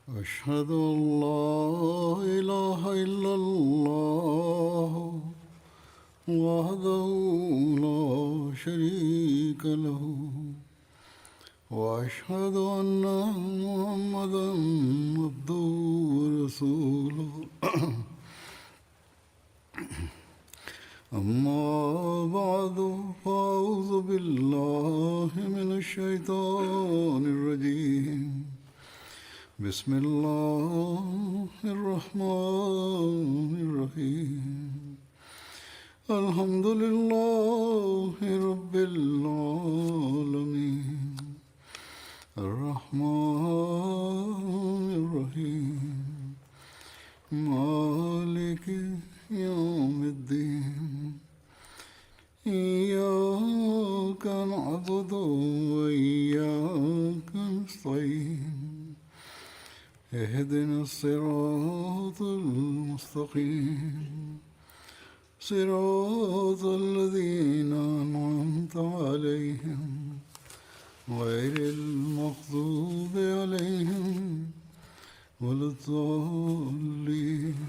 أشهد أن لا إله إلا الله وحده لا شريك له وأشهد أن محمدا عبده ورسوله أما بعد فأعوذ بالله من الشيطان الرجيم بسم الله الرحمن الرحيم الحمد لله رب العالمين الرحمن الرحيم مالك يوم الدين إياك نعبد وإياك نستعين اهدنا الصراط المستقيم صراط الذين أنعمت عليهم غير المغضوب عليهم ولا الضالين.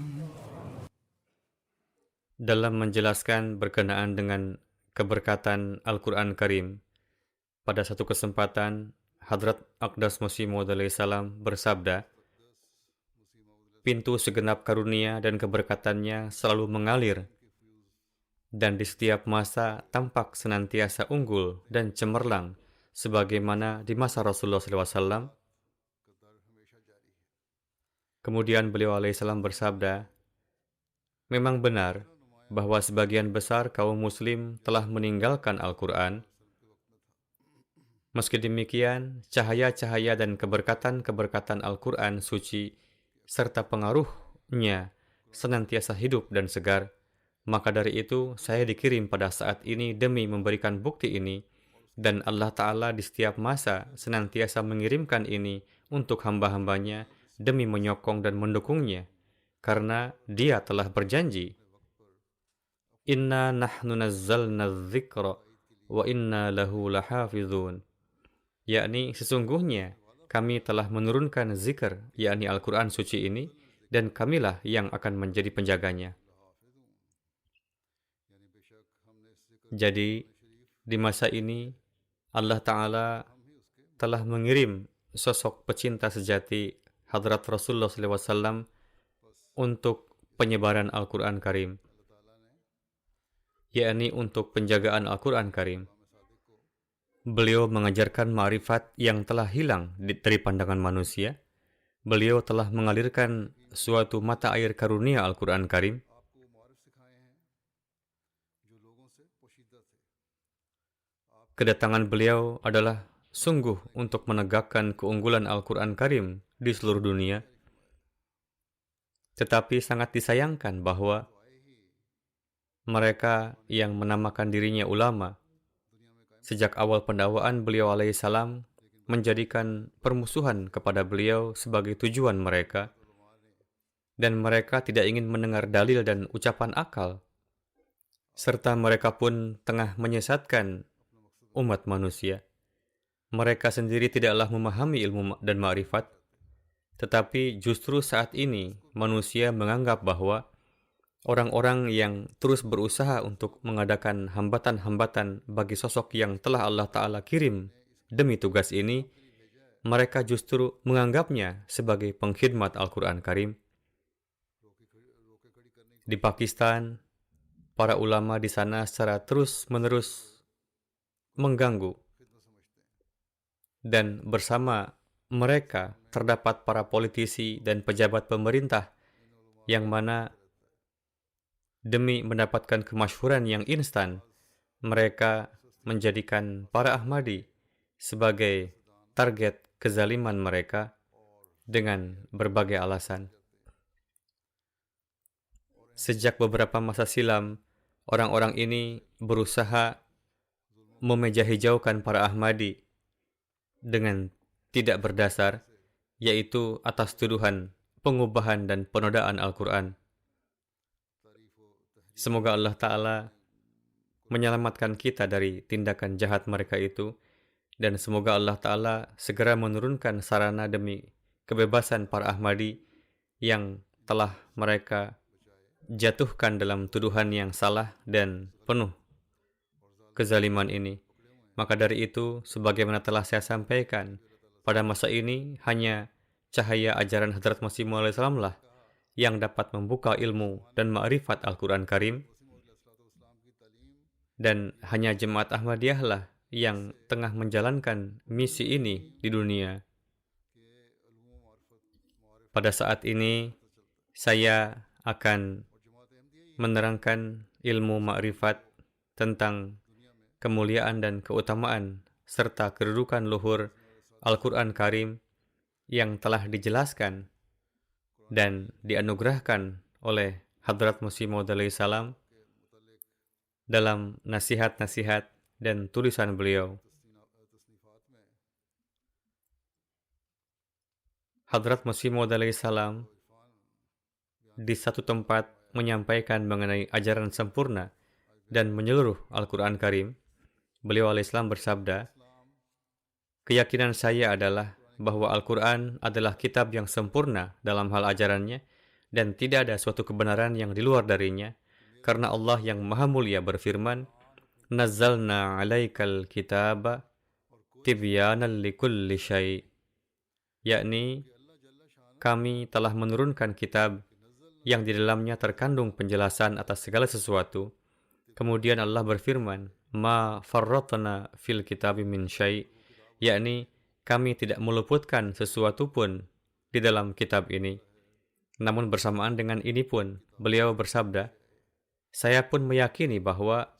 Dalam menjelaskan berkenaan dengan keberkatan Al-Quran Karim, pada satu kesempatan Hadrat Aqdas Masih Maud alaihi salam bersabda, pintu segenap karunia dan keberkatannya selalu mengalir, dan di setiap masa tampak senantiasa unggul dan cemerlang, sebagaimana di masa Rasulullah SAW. Kemudian beliau alaihissalam bersabda, memang benar bahwa sebagian besar kaum muslim telah meninggalkan Al-Quran. Meski demikian, cahaya-cahaya dan keberkatan-keberkatan Al-Quran suci serta pengaruhnya senantiasa hidup dan segar. Maka dari itu, saya dikirim pada saat ini demi memberikan bukti ini, dan Allah Ta'ala di setiap masa senantiasa mengirimkan ini untuk hamba-hambanya demi menyokong dan mendukungnya, karena Dia telah berjanji, Inna nahnu nazzalna dzikra wa inna lahu lahafizun. Yakni sesungguhnya kami telah menurunkan zikr, yakni Al-Quran suci ini, dan kamilah yang akan menjadi penjaganya. Jadi, di masa ini, Allah Ta'ala telah mengirim sosok pecinta sejati Hadrat Rasulullah SAW untuk penyebaran Al-Quran Karim, yakni untuk penjagaan Al-Quran Karim. Beliau mengajarkan ma'rifat yang telah hilang dari pandangan manusia. Beliau telah mengalirkan suatu mata air karunia Al-Quran Karim. Kedatangan beliau adalah sungguh untuk menegakkan keunggulan Al-Quran Karim di seluruh dunia. Tetapi sangat disayangkan bahwa mereka yang menamakan dirinya ulama, sejak awal pendakwaan beliau alaihissalam menjadikan permusuhan kepada beliau sebagai tujuan mereka, dan mereka tidak ingin mendengar dalil dan ucapan akal, serta mereka pun tengah menyesatkan umat manusia. Mereka sendiri tidaklah memahami ilmu dan ma'rifat, tetapi justru saat ini manusia menganggap bahwa orang-orang yang terus berusaha untuk mengadakan hambatan-hambatan bagi sosok yang telah Allah Ta'ala kirim demi tugas ini, mereka justru menganggapnya sebagai pengkhidmat Al-Quran Karim. Di Pakistan, para ulama di sana secara terus-menerus mengganggu, dan bersama mereka terdapat para politisi dan pejabat pemerintah yang mana demi mendapatkan kemasyhuran yang instan, mereka menjadikan para Ahmadi sebagai target kezaliman mereka dengan berbagai alasan. Sejak beberapa masa silam, orang-orang ini berusaha memejahijaukan para Ahmadi dengan tidak berdasar, yaitu atas tuduhan pengubahan dan penodaan Al-Quran. Semoga Allah Ta'ala menyelamatkan kita dari tindakan jahat mereka itu, dan semoga Allah Ta'ala segera menurunkan sarana demi kebebasan para Ahmadi yang telah mereka jatuhkan dalam tuduhan yang salah dan penuh kezaliman ini. Maka dari itu, sebagaimana telah saya sampaikan, pada masa ini hanya cahaya ajaran Hadrat Masih Maud alaihissalam lah yang dapat membuka ilmu dan ma'rifat Al-Quran Karim, dan hanya Jemaat Ahmadiyah lah yang tengah menjalankan misi ini di dunia. Pada saat ini, saya akan menerangkan ilmu ma'rifat tentang kemuliaan dan keutamaan serta kedudukan luhur Al-Quran Karim yang telah dijelaskan dan dianugerahkan oleh Hadrat Masih Maud alaihissalam dalam nasihat-nasihat dan tulisan beliau. Hadrat Masih Maud alaihissalam di satu tempat menyampaikan mengenai ajaran sempurna dan menyeluruh Al-Quran Karim. Beliau alaihissalam bersabda, "Keyakinan saya adalah bahwa Al-Quran adalah kitab yang sempurna dalam hal ajarannya dan tidak ada suatu kebenaran yang di luar darinya, karena Allah yang Maha Mulia berfirman, Nazzalna alaikal kitaba tibyanan likulli syai', yakni kami telah menurunkan kitab yang di dalamnya terkandung penjelasan atas segala sesuatu. Kemudian Allah berfirman, Ma farratna fil kitabi min syai', yakni kami tidak meluputkan sesuatu pun di dalam kitab ini. Namun bersamaan dengan ini pun, beliau bersabda, saya pun meyakini bahwa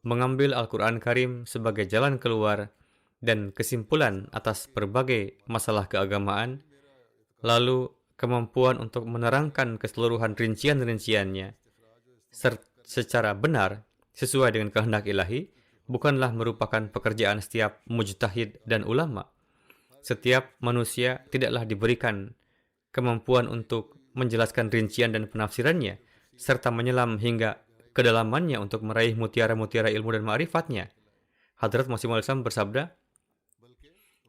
mengambil Al-Quran Karim sebagai jalan keluar dan kesimpulan atas berbagai masalah keagamaan, lalu kemampuan untuk menerangkan keseluruhan rincian-rinciannya secara benar sesuai dengan kehendak ilahi, bukanlah merupakan pekerjaan setiap mujtahid dan ulama. Setiap manusia tidaklah diberikan kemampuan untuk menjelaskan rincian dan penafsirannya, serta menyelam hingga kedalamannya untuk meraih mutiara-mutiara ilmu dan ma'rifatnya. Hadrat Masih Maud alaihissalam bersabda,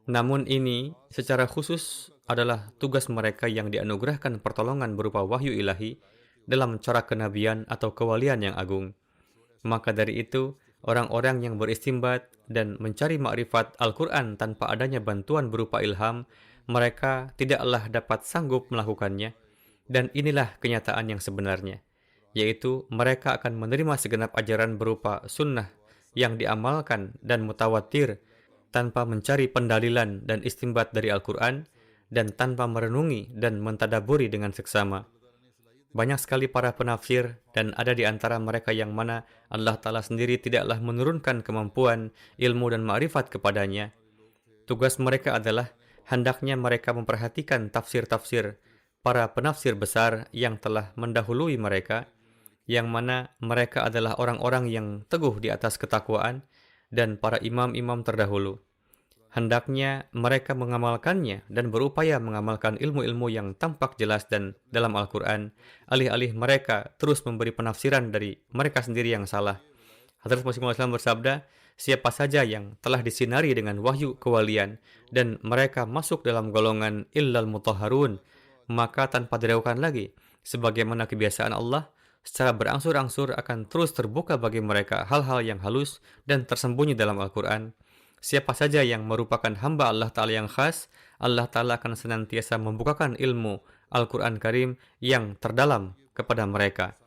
namun ini secara khusus adalah tugas mereka yang dianugerahkan pertolongan berupa wahyu ilahi dalam cara kenabian atau kewalian yang agung. Maka dari itu, orang-orang yang beristimbat dan mencari makrifat Al-Quran tanpa adanya bantuan berupa ilham, mereka tidaklah dapat sanggup melakukannya. Dan inilah kenyataan yang sebenarnya, yaitu mereka akan menerima segenap ajaran berupa sunnah yang diamalkan dan mutawatir tanpa mencari pendalilan dan istimbat dari Al-Quran dan tanpa merenungi dan mentadaburi dengan seksama. Banyak sekali para penafsir dan ada di antara mereka yang mana Allah Ta'ala sendiri tidaklah menurunkan kemampuan, ilmu dan ma'rifat kepadanya. Tugas mereka adalah hendaknya mereka memperhatikan tafsir-tafsir para penafsir besar yang telah mendahului mereka, yang mana mereka adalah orang-orang yang teguh di atas ketakwaan dan para imam-imam terdahulu. Hendaknya mereka mengamalkannya dan berupaya mengamalkan ilmu-ilmu yang tampak jelas dan dalam Al-Quran, alih-alih mereka terus memberi penafsiran dari mereka sendiri yang salah. Hadrat Masih Maud alaihissalam bersabda, siapa saja yang telah disinari dengan wahyu kewalian dan mereka masuk dalam golongan illal mutahharun, maka tanpa diragukan lagi, sebagaimana kebiasaan Allah, secara berangsur-angsur akan terus terbuka bagi mereka hal-hal yang halus dan tersembunyi dalam Al-Quran. Siapa saja yang merupakan hamba Allah Ta'ala yang khas, Allah Ta'ala akan senantiasa membukakan ilmu Al-Quran Karim yang terdalam kepada mereka.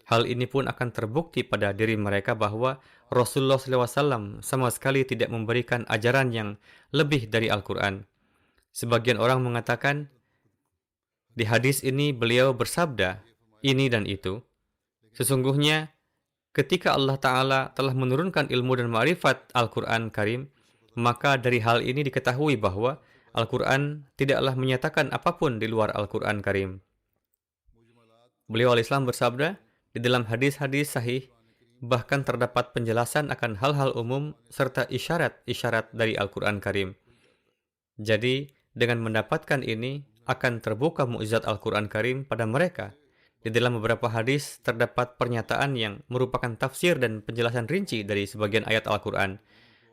Hal ini pun akan terbukti pada diri mereka bahwa Rasulullah SAW sama sekali tidak memberikan ajaran yang lebih dari Al-Quran. Sebagian orang mengatakan, di hadis ini beliau bersabda, ini dan itu. Sesungguhnya, ketika Allah Ta'ala telah menurunkan ilmu dan ma'rifat Al-Quran Karim, maka dari hal ini diketahui bahwa Al-Quran tidaklah menyatakan apapun di luar Al-Quran Karim. Beliau alaihissalam bersabda, di dalam hadis-hadis sahih, bahkan terdapat penjelasan akan hal-hal umum serta isyarat-isyarat dari Al-Quran Karim. Jadi, dengan mendapatkan ini, akan terbuka mukjizat Al-Quran Karim pada mereka. Di dalam beberapa hadis, terdapat pernyataan yang merupakan tafsir dan penjelasan rinci dari sebagian ayat Al-Quran.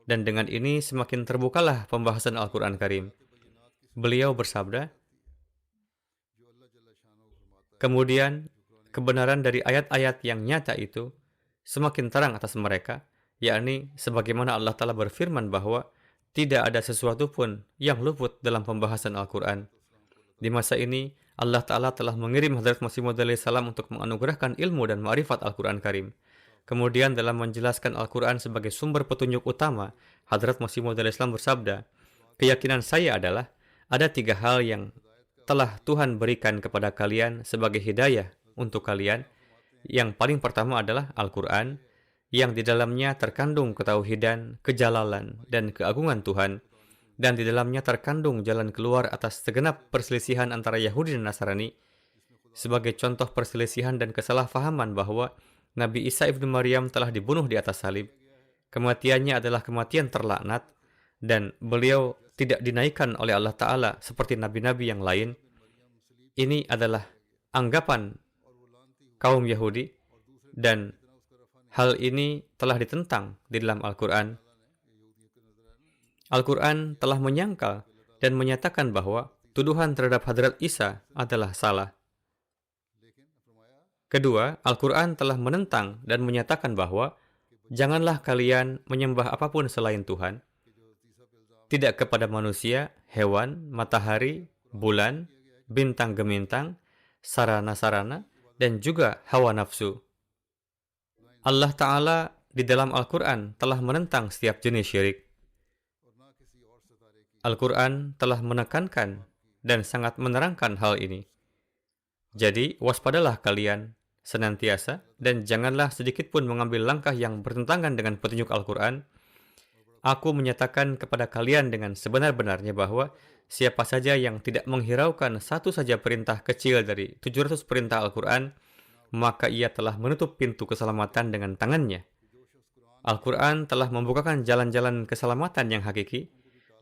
Dan dengan ini semakin terbukalah pembahasan Al-Quran Karim. Beliau bersabda, Kemudian, kebenaran dari ayat-ayat yang nyata itu semakin terang atas mereka, yakni sebagaimana Allah Ta'ala berfirman bahwa tidak ada sesuatu pun yang luput dalam pembahasan Al-Quran. Di masa ini, Allah Ta'ala telah mengirim Hadrat Masih Maud salam untuk menganugerahkan ilmu dan ma'rifat Al-Quran Karim. Kemudian dalam menjelaskan Al-Quran sebagai sumber petunjuk utama, Hadrat Masih Maud salam bersabda, keyakinan saya adalah ada 3 hal yang telah Tuhan berikan kepada kalian sebagai hidayah untuk kalian. Yang paling pertama adalah Al-Quran, yang di dalamnya terkandung ketauhidan, kejalalan, dan keagungan Tuhan, dan di dalamnya terkandung jalan keluar atas segenap perselisihan antara Yahudi dan Nasrani, sebagai contoh perselisihan dan kesalahpahaman bahwa Nabi Isa ibnu Maryam telah dibunuh di atas salib. Kematiannya adalah kematian terlaknat, dan beliau tidak dinaikkan oleh Allah Ta'ala seperti nabi-nabi yang lain. Ini adalah anggapan kaum Yahudi, dan hal ini telah ditentang di dalam Al-Quran. Al-Quran telah menyangkal dan menyatakan bahwa tuduhan terhadap Hadrat Isa adalah salah. Kedua, Al-Quran telah menentang dan menyatakan bahwa janganlah kalian menyembah apapun selain Tuhan, tidak kepada manusia, hewan, matahari, bulan, bintang gemintang, sarana-sarana, dan juga hawa nafsu. Allah Ta'ala di dalam Al-Quran telah menentang setiap jenis syirik. Al-Quran telah menekankan dan sangat menerangkan hal ini. Jadi, waspadalah kalian senantiasa dan janganlah sedikit pun mengambil langkah yang bertentangan dengan petunjuk Al-Quran. Aku menyatakan kepada kalian dengan sebenar-benarnya bahwa siapa saja yang tidak menghiraukan satu saja perintah kecil dari 700 perintah Al-Quran, maka ia telah menutup pintu keselamatan dengan tangannya. Al-Quran telah membukakan jalan-jalan keselamatan yang hakiki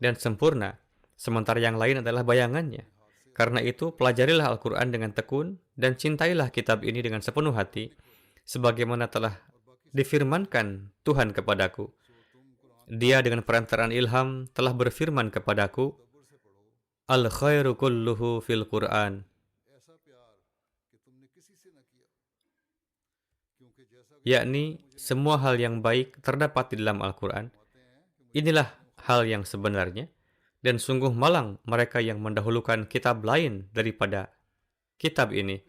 dan sempurna, sementara yang lain adalah bayangannya. Karena itu, pelajarilah Al-Quran dengan tekun dan cintailah kitab ini dengan sepenuh hati, sebagaimana telah difirmankan Tuhan kepadaku. Dia dengan perantaraan ilham telah berfirman kepadaku, Al-khairu kulluhu fil Quran. Yakni, semua hal yang baik terdapat di dalam Al-Quran. Inilah hal yang sebenarnya, dan sungguh malang mereka yang mendahulukan kitab lain daripada kitab ini.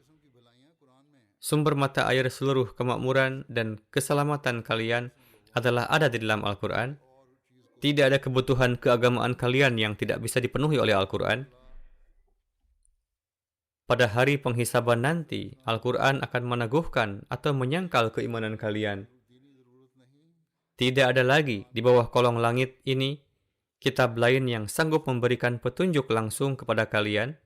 Sumber mata air seluruh kemakmuran dan keselamatan kalian adalah ada di dalam Al-Quran. Tidak ada kebutuhan keagamaan kalian yang tidak bisa dipenuhi oleh Al-Quran. Pada hari penghisaban nanti, Al-Quran akan meneguhkan atau menyangkal keimanan kalian. Tidak ada lagi di bawah kolong langit ini kitab lain yang sanggup memberikan petunjuk langsung kepada kalian.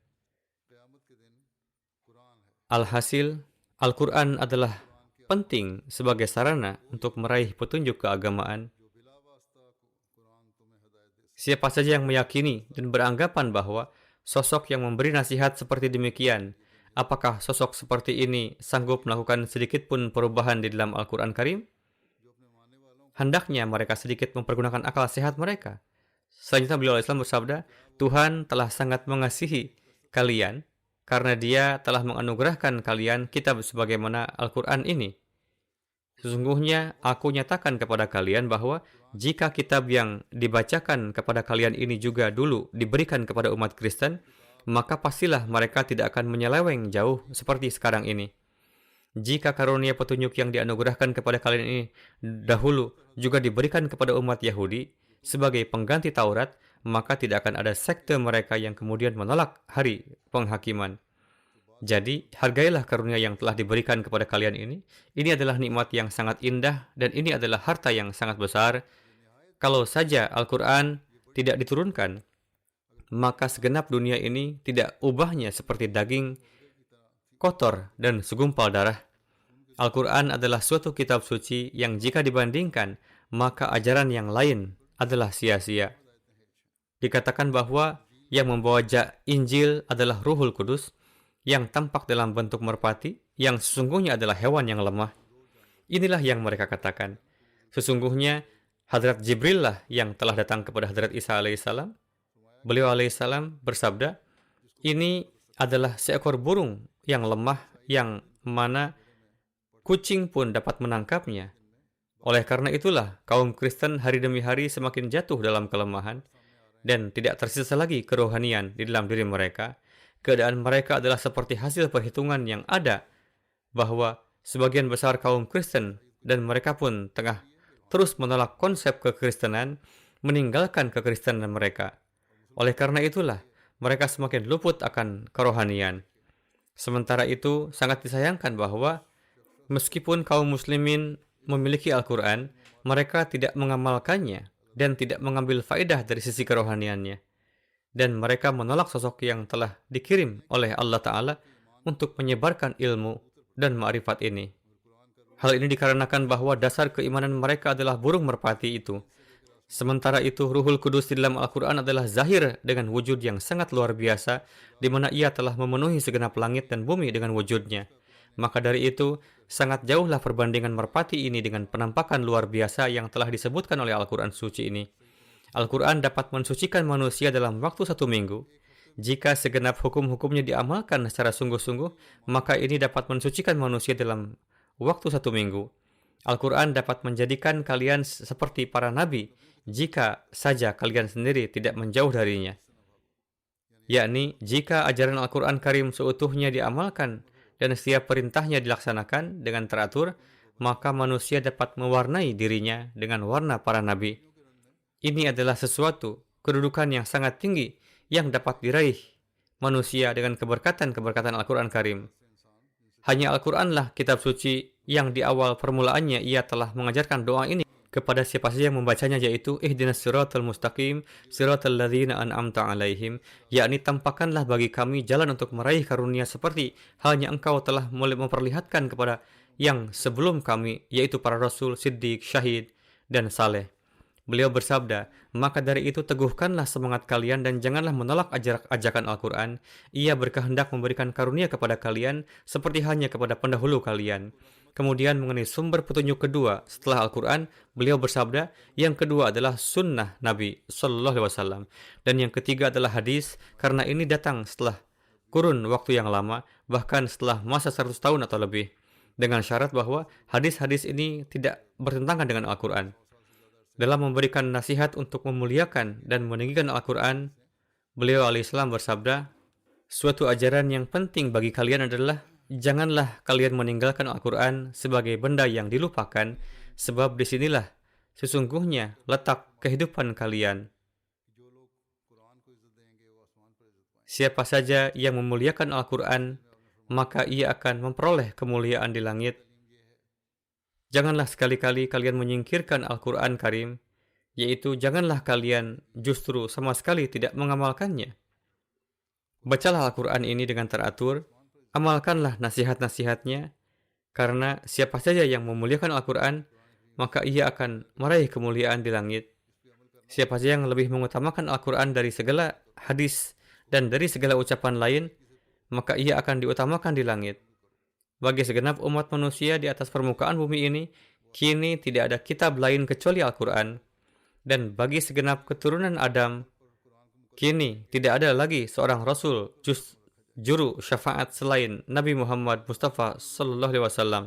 Alhasil, Al-Quran adalah penting sebagai sarana untuk meraih petunjuk keagamaan. Siapa saja yang meyakini dan beranggapan bahwa sosok yang memberi nasihat seperti demikian, apakah sosok seperti ini sanggup melakukan sedikit pun perubahan di dalam Al-Quran Karim? Hendaknya mereka sedikit mempergunakan akal sehat mereka. Selanjutnya beliau Islam bersabda, Tuhan telah sangat mengasihi kalian karena Dia telah menganugerahkan kalian kitab sebagaimana Al-Quran ini. Sesungguhnya aku nyatakan kepada kalian bahwa jika kitab yang dibacakan kepada kalian ini juga dulu diberikan kepada umat Kristen, maka pastilah mereka tidak akan menyeleweng jauh seperti sekarang ini. Jika karunia petunjuk yang dianugerahkan kepada kalian ini dahulu juga diberikan kepada umat Yahudi sebagai pengganti Taurat, maka tidak akan ada sekte mereka yang kemudian menolak hari penghakiman. Jadi, hargailah karunia yang telah diberikan kepada kalian ini. Ini adalah nikmat yang sangat indah dan ini adalah harta yang sangat besar. Kalau saja Al-Quran tidak diturunkan, maka segenap dunia ini tidak ubahnya seperti daging kotor dan segumpal darah. Al-Quran adalah suatu kitab suci yang jika dibandingkan, maka ajaran yang lain adalah sia-sia. Dikatakan bahwa yang membawa Injil adalah Ruhul Kudus, yang tampak dalam bentuk merpati, yang sesungguhnya adalah hewan yang lemah. Inilah yang mereka katakan. Sesungguhnya, Hadrat Jibril lah yang telah datang kepada Hadrat Isa alaihissalam. Beliau alaihissalam bersabda, ini adalah seekor burung yang lemah yang mana kucing pun dapat menangkapnya. Oleh karena itulah, kaum Kristen hari demi hari semakin jatuh dalam kelemahan dan tidak tersisa lagi kerohanian di dalam diri mereka. Keadaan mereka adalah seperti hasil perhitungan yang ada bahwa sebagian besar kaum Kristen dan mereka pun tengah terus menolak konsep kekristenan, meninggalkan kekristenan mereka. Oleh karena itulah, mereka semakin luput akan kerohanian. Sementara itu, sangat disayangkan bahwa meskipun kaum muslimin memiliki Al-Quran, mereka tidak mengamalkannya dan tidak mengambil faedah dari sisi kerohaniannya. Dan mereka menolak sosok yang telah dikirim oleh Allah Ta'ala untuk menyebarkan ilmu dan ma'rifat ini. Hal ini dikarenakan bahwa dasar keimanan mereka adalah burung merpati itu. Sementara itu, Ruhul Kudus di dalam Al-Quran adalah zahir dengan wujud yang sangat luar biasa, di mana ia telah memenuhi segenap langit dan bumi dengan wujudnya. Maka dari itu, sangat jauhlah perbandingan merpati ini dengan penampakan luar biasa yang telah disebutkan oleh Al-Quran suci ini. Al-Quran dapat mensucikan manusia dalam waktu 1 minggu. Jika segenap hukum-hukumnya diamalkan secara sungguh-sungguh, maka ini dapat mensucikan manusia dalam waktu 1 minggu. Al-Quran dapat menjadikan kalian seperti para nabi, jika saja kalian sendiri tidak menjauh darinya. Yakni, jika ajaran Al-Quran Karim seutuhnya diamalkan dan setiap perintahnya dilaksanakan dengan teratur, maka manusia dapat mewarnai dirinya dengan warna para nabi. Ini adalah sesuatu kedudukan yang sangat tinggi yang dapat diraih manusia dengan keberkatan-keberkatan Al-Quran Karim. Hanya Al-Quranlah kitab suci yang di awal permulaannya ia telah mengajarkan doa ini kepada siapa saja yang membacanya, yaitu ihdinas siratal mustaqim siratal ladzina an'amta alaihim, yakni tampakkanlah bagi kami jalan untuk meraih karunia seperti halnya engkau telah memperlihatkan kepada yang sebelum kami, yaitu para rasul, siddiq, syahid, dan saleh. Beliau bersabda, maka dari itu teguhkanlah semangat kalian dan janganlah menolak ajakan Al-Quran. Ia berkehendak memberikan karunia kepada kalian seperti halnya kepada pendahulu kalian. Kemudian mengenai sumber petunjuk kedua setelah Al-Quran, beliau bersabda, yang kedua adalah sunnah Nabi Sallallahu Alaihi Wasallam, dan yang ketiga adalah hadis, karena ini datang setelah kurun waktu yang lama, bahkan setelah masa 100 tahun atau lebih, dengan syarat bahwa hadis-hadis ini tidak bertentangan dengan Al-Quran. Dalam memberikan nasihat untuk memuliakan dan meninggikan Al-Quran, beliau alaihissalam bersabda, suatu ajaran yang penting bagi kalian adalah janganlah kalian meninggalkan Al-Quran sebagai benda yang dilupakan, sebab disinilah sesungguhnya letak kehidupan kalian. Siapa saja yang memuliakan Al-Quran, maka ia akan memperoleh kemuliaan di langit. Janganlah sekali-kali kalian menyingkirkan Al-Quran Karim, yaitu janganlah kalian justru sama sekali tidak mengamalkannya. Bacalah Al-Quran ini dengan teratur, amalkanlah nasihat-nasihatnya, karena siapa saja yang memuliakan Al-Quran, maka ia akan meraih kemuliaan di langit. Siapa saja yang lebih mengutamakan Al-Quran dari segala hadis dan dari segala ucapan lain, maka ia akan diutamakan di langit. Bagi segenap umat manusia di atas permukaan bumi ini, kini tidak ada kitab lain kecuali Al-Quran. Dan bagi segenap keturunan Adam, kini tidak ada lagi seorang Rasul juru syafaat selain Nabi Muhammad Mustafa Sallallahu Alaihi Wasallam.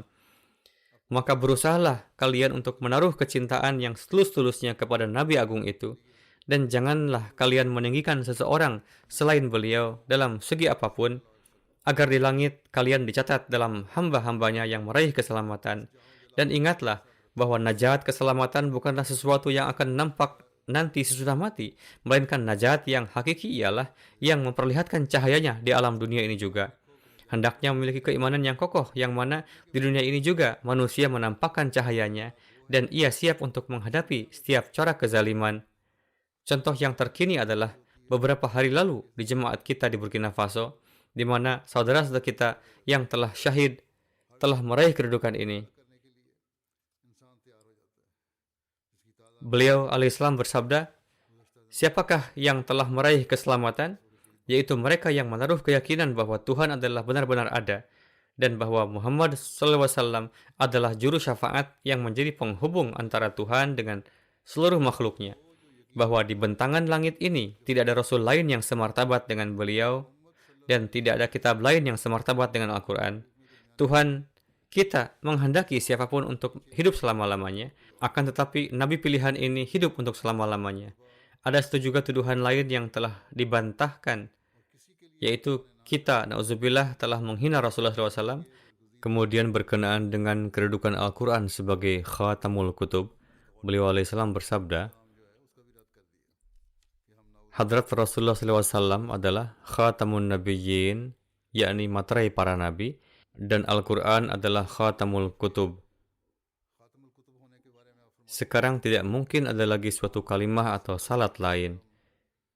Maka berusahalah kalian untuk menaruh kecintaan yang setulus-tulusnya kepada Nabi Agung itu. Dan janganlah kalian meninggikan seseorang selain beliau dalam segi apapun, agar di langit kalian dicatat dalam hamba-hambanya yang meraih keselamatan. Dan ingatlah bahwa najat keselamatan bukanlah sesuatu yang akan nampak nanti sesudah mati, melainkan najat yang hakiki ialah yang memperlihatkan cahayanya di alam dunia ini juga. Hendaknya memiliki keimanan yang kokoh, yang mana di dunia ini juga manusia menampakkan cahayanya, dan ia siap untuk menghadapi setiap cara kezaliman. Contoh yang terkini adalah beberapa hari lalu di jemaat kita di Burkina Faso, di mana saudara-saudara kita yang telah syahid telah meraih kedudukan ini. Beliau alaihissalam bersabda, siapakah yang telah meraih keselamatan? Yaitu mereka yang menaruh keyakinan bahwa Tuhan adalah benar-benar ada, dan bahwa Muhammad SAW adalah juru syafaat yang menjadi penghubung antara Tuhan dengan seluruh makhluknya. Bahwa di bentangan langit ini tidak ada Rasul lain yang semartabat dengan beliau, dan tidak ada kitab lain yang semartabat dengan Al-Quran. Tuhan kita menghendaki siapapun untuk hidup selama-lamanya, akan tetapi Nabi pilihan ini hidup untuk selama-lamanya. Ada juga tuduhan lain yang telah dibantahkan, yaitu kita, na'udzubillah, telah menghina Rasulullah SAW, kemudian berkenaan dengan kedudukan Al-Quran sebagai khatamul kutub. Beliau alaihissalam bersabda, Hadrat Rasulullah SAW adalah khatamun nabiyyin, yakni materai para nabi, dan Al-Quran adalah khatamul kutub. Sekarang tidak mungkin ada lagi suatu kalimah atau salat lain.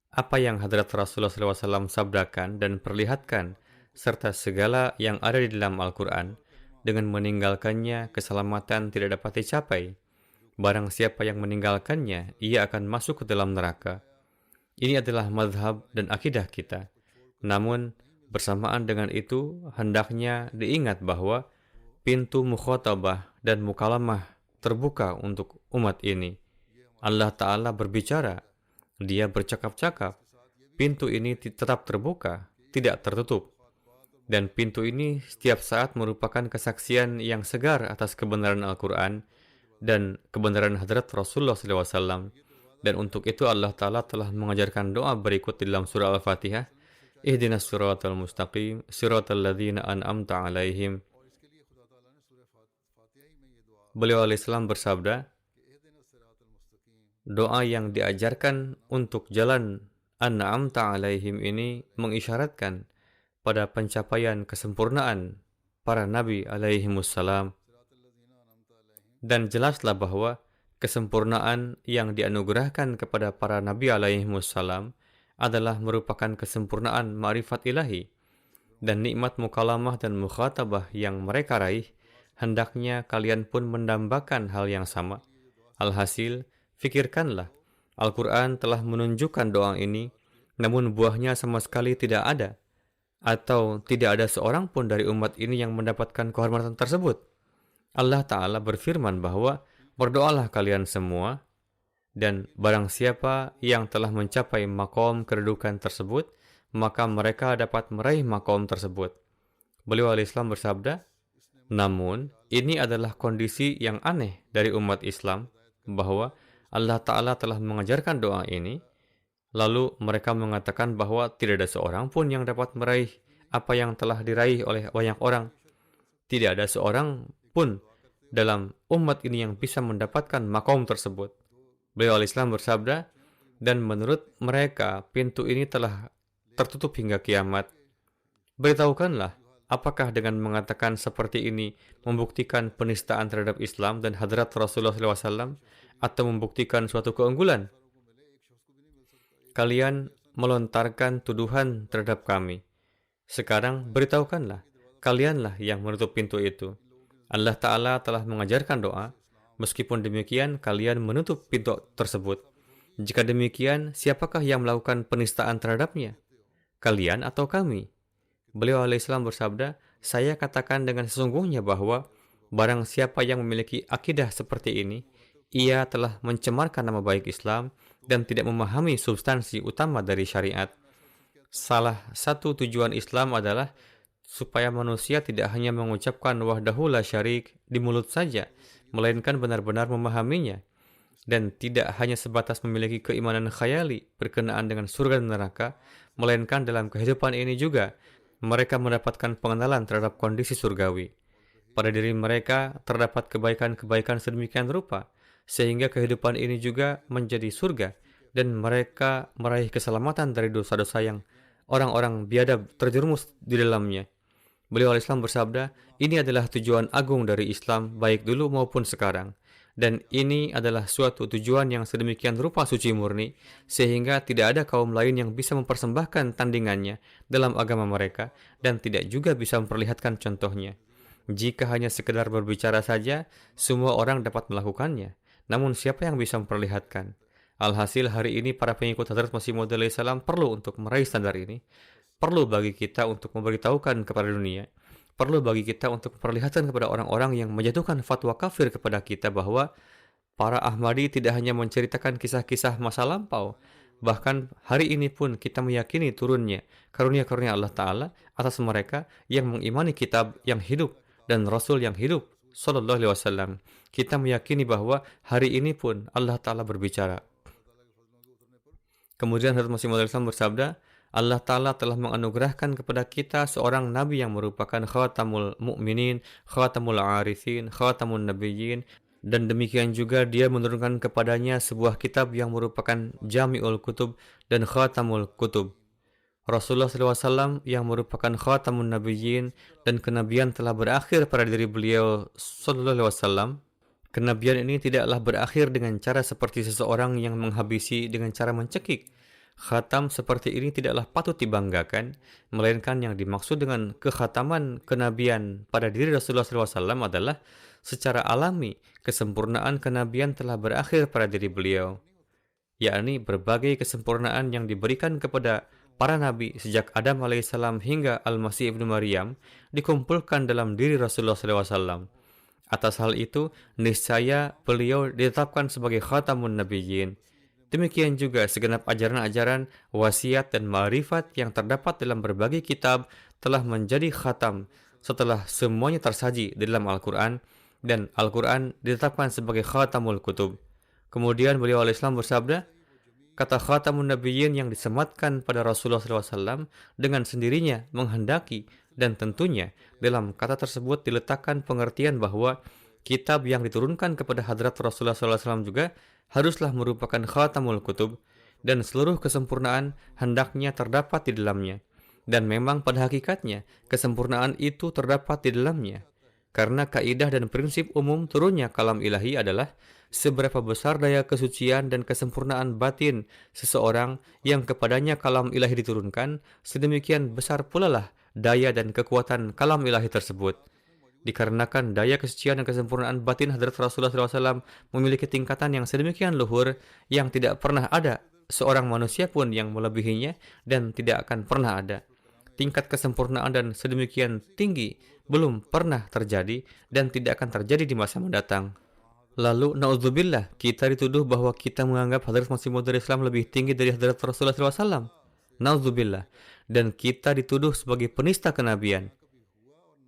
Apa yang Hadrat Rasulullah SAW sabdakan dan perlihatkan, serta segala yang ada di dalam Al-Quran, dengan meninggalkannya keselamatan tidak dapat dicapai. Barang siapa yang meninggalkannya, ia akan masuk ke dalam neraka. Ini adalah madhab dan akidah kita. Namun, bersamaan dengan itu, hendaknya diingat bahwa pintu mukhatabah dan mukalamah terbuka untuk umat ini. Allah Ta'ala berbicara, Dia bercakap-cakap. Pintu ini tetap terbuka, tidak tertutup. Dan pintu ini setiap saat merupakan kesaksian yang segar atas kebenaran Al-Quran dan kebenaran Hadrat Rasulullah SAW. Dan untuk itu Allah Ta'ala telah mengajarkan doa berikut di dalam surah Al-Fatihah. Ihdinas siratal mustaqim, siratal ladzina an'amta alaihim. Beliau alaihissalam bersabda, doa yang diajarkan untuk jalan an'amta alaihim ini mengisyaratkan pada pencapaian kesempurnaan para nabi alaihimussalam. Dan jelaslah bahwa kesempurnaan yang dianugerahkan kepada para nabi alaihimussalam adalah merupakan kesempurnaan ma'rifat ilahi, dan nikmat mukalamah dan mukhatabah yang mereka raih, hendaknya kalian pun mendambakan hal yang sama. Alhasil, fikirkanlah, Al-Quran telah menunjukkan doa ini, namun buahnya sama sekali tidak ada, atau tidak ada seorang pun dari umat ini yang mendapatkan kehormatan tersebut. Allah Ta'ala berfirman bahwa berdoalah kalian semua, dan barang siapa yang telah mencapai makom kedudukan tersebut, maka mereka dapat meraih makom tersebut. Beliau alaihissalam bersabda, namun ini adalah kondisi yang aneh dari umat Islam, bahwa Allah Ta'ala telah mengajarkan doa ini, lalu mereka mengatakan bahwa tidak ada seorang pun yang dapat meraih apa yang telah diraih oleh banyak orang. Tidak ada seorang pun dalam umat ini yang bisa mendapatkan makom tersebut. Beliau alaihissalam bersabda, dan menurut mereka pintu ini telah tertutup hingga kiamat. Beritahukanlah, apakah dengan mengatakan seperti ini membuktikan penistaan terhadap Islam dan Hadrat Rasulullah SAW, atau membuktikan suatu keunggulan? Kalian melontarkan tuduhan terhadap kami. Sekarang beritahukanlah, kalianlah yang menutup pintu itu. Allah Ta'ala telah mengajarkan doa, meskipun demikian kalian menutup pintu tersebut. Jika demikian, siapakah yang melakukan penistaan terhadapnya? Kalian atau kami? Beliau alaihissalam bersabda, saya katakan dengan sesungguhnya bahwa barang siapa yang memiliki akidah seperti ini, ia telah mencemarkan nama baik Islam dan tidak memahami substansi utama dari syariat. Salah satu tujuan Islam adalah supaya manusia tidak hanya mengucapkan wahdahu la syarik di mulut saja, melainkan benar-benar memahaminya, dan tidak hanya sebatas memiliki keimanan khayali berkenaan dengan surga dan neraka, melainkan dalam kehidupan ini juga mereka mendapatkan pengenalan terhadap kondisi surgawi. Pada diri mereka terdapat kebaikan-kebaikan sedemikian rupa, sehingga kehidupan ini juga menjadi surga, dan mereka meraih keselamatan dari dosa-dosa yang orang-orang biadab terjerumus di dalamnya. Beliau alaihissalam bersabda, ini adalah tujuan agung dari Islam baik dulu maupun sekarang. Dan ini adalah suatu tujuan yang sedemikian rupa suci murni, sehingga tidak ada kaum lain yang bisa mempersembahkan tandingannya dalam agama mereka, dan tidak juga bisa memperlihatkan contohnya. Jika hanya sekedar berbicara saja, semua orang dapat melakukannya. Namun siapa yang bisa memperlihatkan? Alhasil hari ini para pengikut Hadrat Masih Maud alaihissalam perlu untuk meraih standar ini. Perlu bagi kita untuk memberitahukan kepada dunia. Perlu bagi kita untuk memperlihatkan kepada orang-orang yang menjatuhkan fatwa kafir kepada kita bahwa para Ahmadi tidak hanya menceritakan kisah-kisah masa lampau. Bahkan hari ini pun kita meyakini turunnya karunia-karunia Allah Ta'ala atas mereka yang mengimani kitab yang hidup dan Rasul yang hidup Sallallahu Alaihi Wasallam. Kita meyakini bahwa hari ini pun Allah Ta'ala berbicara. Kemudian Hazrat Masih Maud Islam bersabda, Allah Ta'ala telah menganugerahkan kepada kita seorang Nabi yang merupakan khatamul mu'minin, khatamul arifin, khatamun nabiyyin, dan demikian juga dia menurunkan kepadanya sebuah kitab yang merupakan jami'ul kutub dan khatamul kutub. Rasulullah SAW yang merupakan khatamun nabiyyin dan kenabian telah berakhir pada diri beliau Sallallahu Alaihi Wasallam. Kenabian ini tidaklah berakhir dengan cara seperti seseorang yang menghabisi dengan cara mencekik. Khatam seperti ini tidaklah patut dibanggakan, melainkan yang dimaksud dengan kekhataman kenabian pada diri Rasulullah SAW adalah secara alami kesempurnaan kenabian telah berakhir pada diri beliau, yakni berbagai kesempurnaan yang diberikan kepada para nabi sejak Adam alaihissalam hingga Al-Masih ibnu Maryam dikumpulkan dalam diri Rasulullah SAW. Atas hal itu, niscaya beliau ditetapkan sebagai khatamun nabiyyin. Demikian juga segenap ajaran-ajaran, wasiat dan ma'rifat yang terdapat dalam berbagai kitab telah menjadi khatam setelah semuanya tersaji di dalam Al-Quran, dan Al-Quran ditetapkan sebagai khatamul kutub. Kemudian beliau al-Islam bersabda, kata khatamun nabiyyin yang disematkan pada Rasulullah SAW dengan sendirinya menghendaki, dan tentunya dalam kata tersebut diletakkan pengertian bahwa kitab yang diturunkan kepada hadrat Rasulullah SAW juga haruslah merupakan khatamul kutub, dan seluruh kesempurnaan hendaknya terdapat di dalamnya. Dan memang pada hakikatnya kesempurnaan itu terdapat di dalamnya. Karena kaidah dan prinsip umum turunnya kalam ilahi adalah seberapa besar daya kesucian dan kesempurnaan batin seseorang yang kepadanya kalam ilahi diturunkan, sedemikian besar pula lah daya dan kekuatan kalam ilahi tersebut. Dikarenakan daya kesucian dan kesempurnaan batin hadrat Rasulullah SAW memiliki tingkatan yang sedemikian luhur yang tidak pernah ada seorang manusia pun yang melebihinya dan tidak akan pernah ada. Tingkat kesempurnaan dan sedemikian tinggi belum pernah terjadi dan tidak akan terjadi di masa mendatang. Lalu, na'udzubillah, kita dituduh bahwa kita menganggap Hadrat Masih Maud Islam lebih tinggi dari Hadrat Rasulullah SAW. Na'udzubillah. Dan kita dituduh sebagai penista kenabian.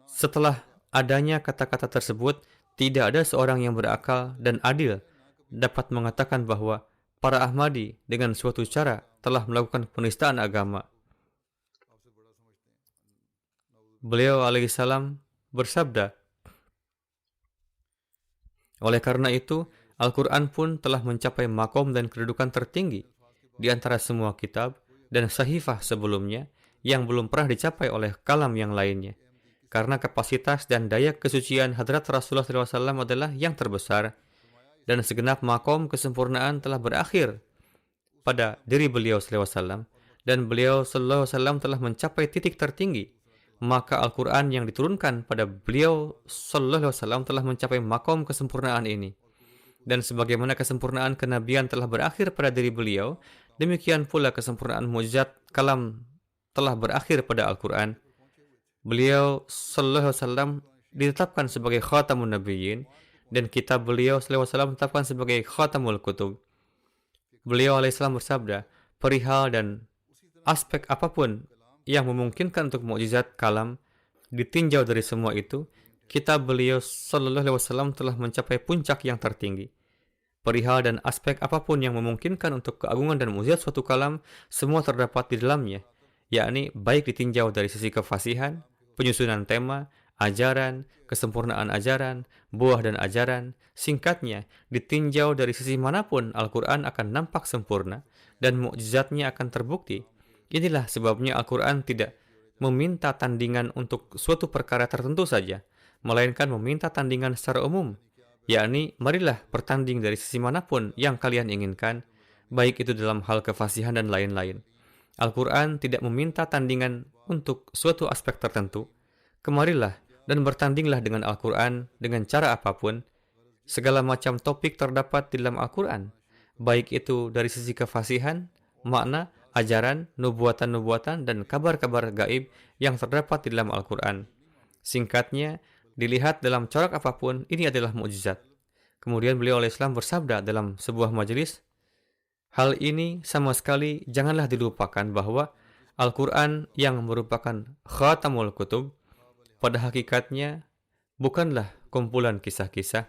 Setelah adanya kata-kata tersebut, tidak ada seorang yang berakal dan adil dapat mengatakan bahwa para Ahmadi dengan suatu cara telah melakukan penistaan agama. Beliau alaihissalam bersabda, oleh karena itu, Al-Quran pun telah mencapai makom dan kedudukan tertinggi di antara semua kitab dan sahifah sebelumnya yang belum pernah dicapai oleh kalam yang lainnya. Karena kapasitas dan daya kesucian hadrat Rasulullah SAW adalah yang terbesar, dan segenap makom kesempurnaan telah berakhir pada diri beliau SAW, dan beliau SAW telah mencapai titik tertinggi. Maka Al-Quran yang diturunkan pada beliau SAW telah mencapai makom kesempurnaan ini. Dan sebagaimana kesempurnaan kenabian telah berakhir pada diri beliau, demikian pula kesempurnaan mukjizat kalam telah berakhir pada Al-Quran. Beliau SAW ditetapkan sebagai khatamun nabiyyin, dan kitab beliau SAW ditetapkan sebagai khatamul kutub. Beliau alaihissalam bersabda, perihal dan aspek apapun yang memungkinkan untuk mukjizat kalam ditinjau dari semua itu, kitab beliau Sallallahu Alaihi Wasallam telah mencapai puncak yang tertinggi. Perihal dan aspek apapun yang memungkinkan untuk keagungan dan mukjizat suatu kalam, semua terdapat di dalamnya, yakni baik ditinjau dari sisi kefasihan, penyusunan tema, ajaran, kesempurnaan ajaran, buah dan ajaran. Singkatnya, ditinjau dari sisi manapun Al-Quran akan nampak sempurna dan mukjizatnya akan terbukti. Inilah sebabnya Al-Quran tidak meminta tandingan untuk suatu perkara tertentu saja, melainkan meminta tandingan secara umum, yakni marilah bertanding dari sisi manapun yang kalian inginkan, baik itu dalam hal kefasihan dan lain-lain. Al-Quran tidak meminta tandingan untuk suatu aspek tertentu. Kemarilah dan bertandinglah dengan Al-Quran dengan cara apapun. Segala macam topik terdapat di dalam Al-Quran, baik itu dari sisi kefasihan, makna, ajaran, nubuatan-nubuatan, dan kabar-kabar gaib yang terdapat di dalam Al-Quran. Singkatnya, dilihat dalam corak apapun, ini adalah mukjizat. Kemudian beliau alaihissalam bersabda dalam sebuah majelis, hal ini sama sekali janganlah dilupakan bahwa Al-Quran yang merupakan khatamul kutub, pada hakikatnya bukanlah kumpulan kisah-kisah.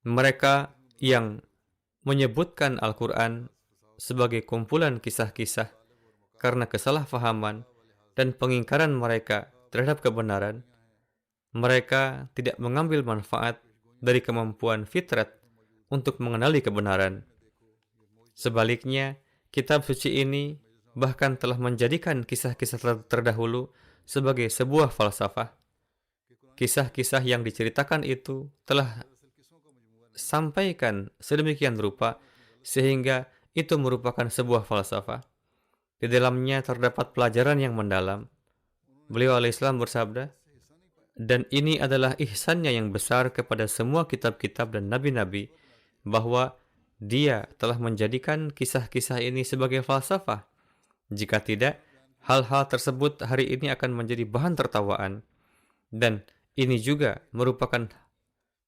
Mereka yang menyebutkan Al-Quran sebagai kumpulan kisah-kisah karena kesalahpahaman dan pengingkaran mereka terhadap kebenaran, mereka tidak mengambil manfaat dari kemampuan fitrat untuk mengenali kebenaran. Sebaliknya, kitab suci ini bahkan telah menjadikan kisah-kisah terdahulu sebagai sebuah falsafah. Kisah-kisah yang diceritakan itu telah sampaikan sedemikian rupa sehingga itu merupakan sebuah falsafah. Di dalamnya terdapat pelajaran yang mendalam. Beliau alaihissalam bersabda, dan ini adalah ihsannya yang besar kepada semua kitab-kitab dan nabi-nabi, bahwa dia telah menjadikan kisah-kisah ini sebagai falsafah. Jika tidak, hal-hal tersebut hari ini akan menjadi bahan tertawaan. Dan ini juga merupakan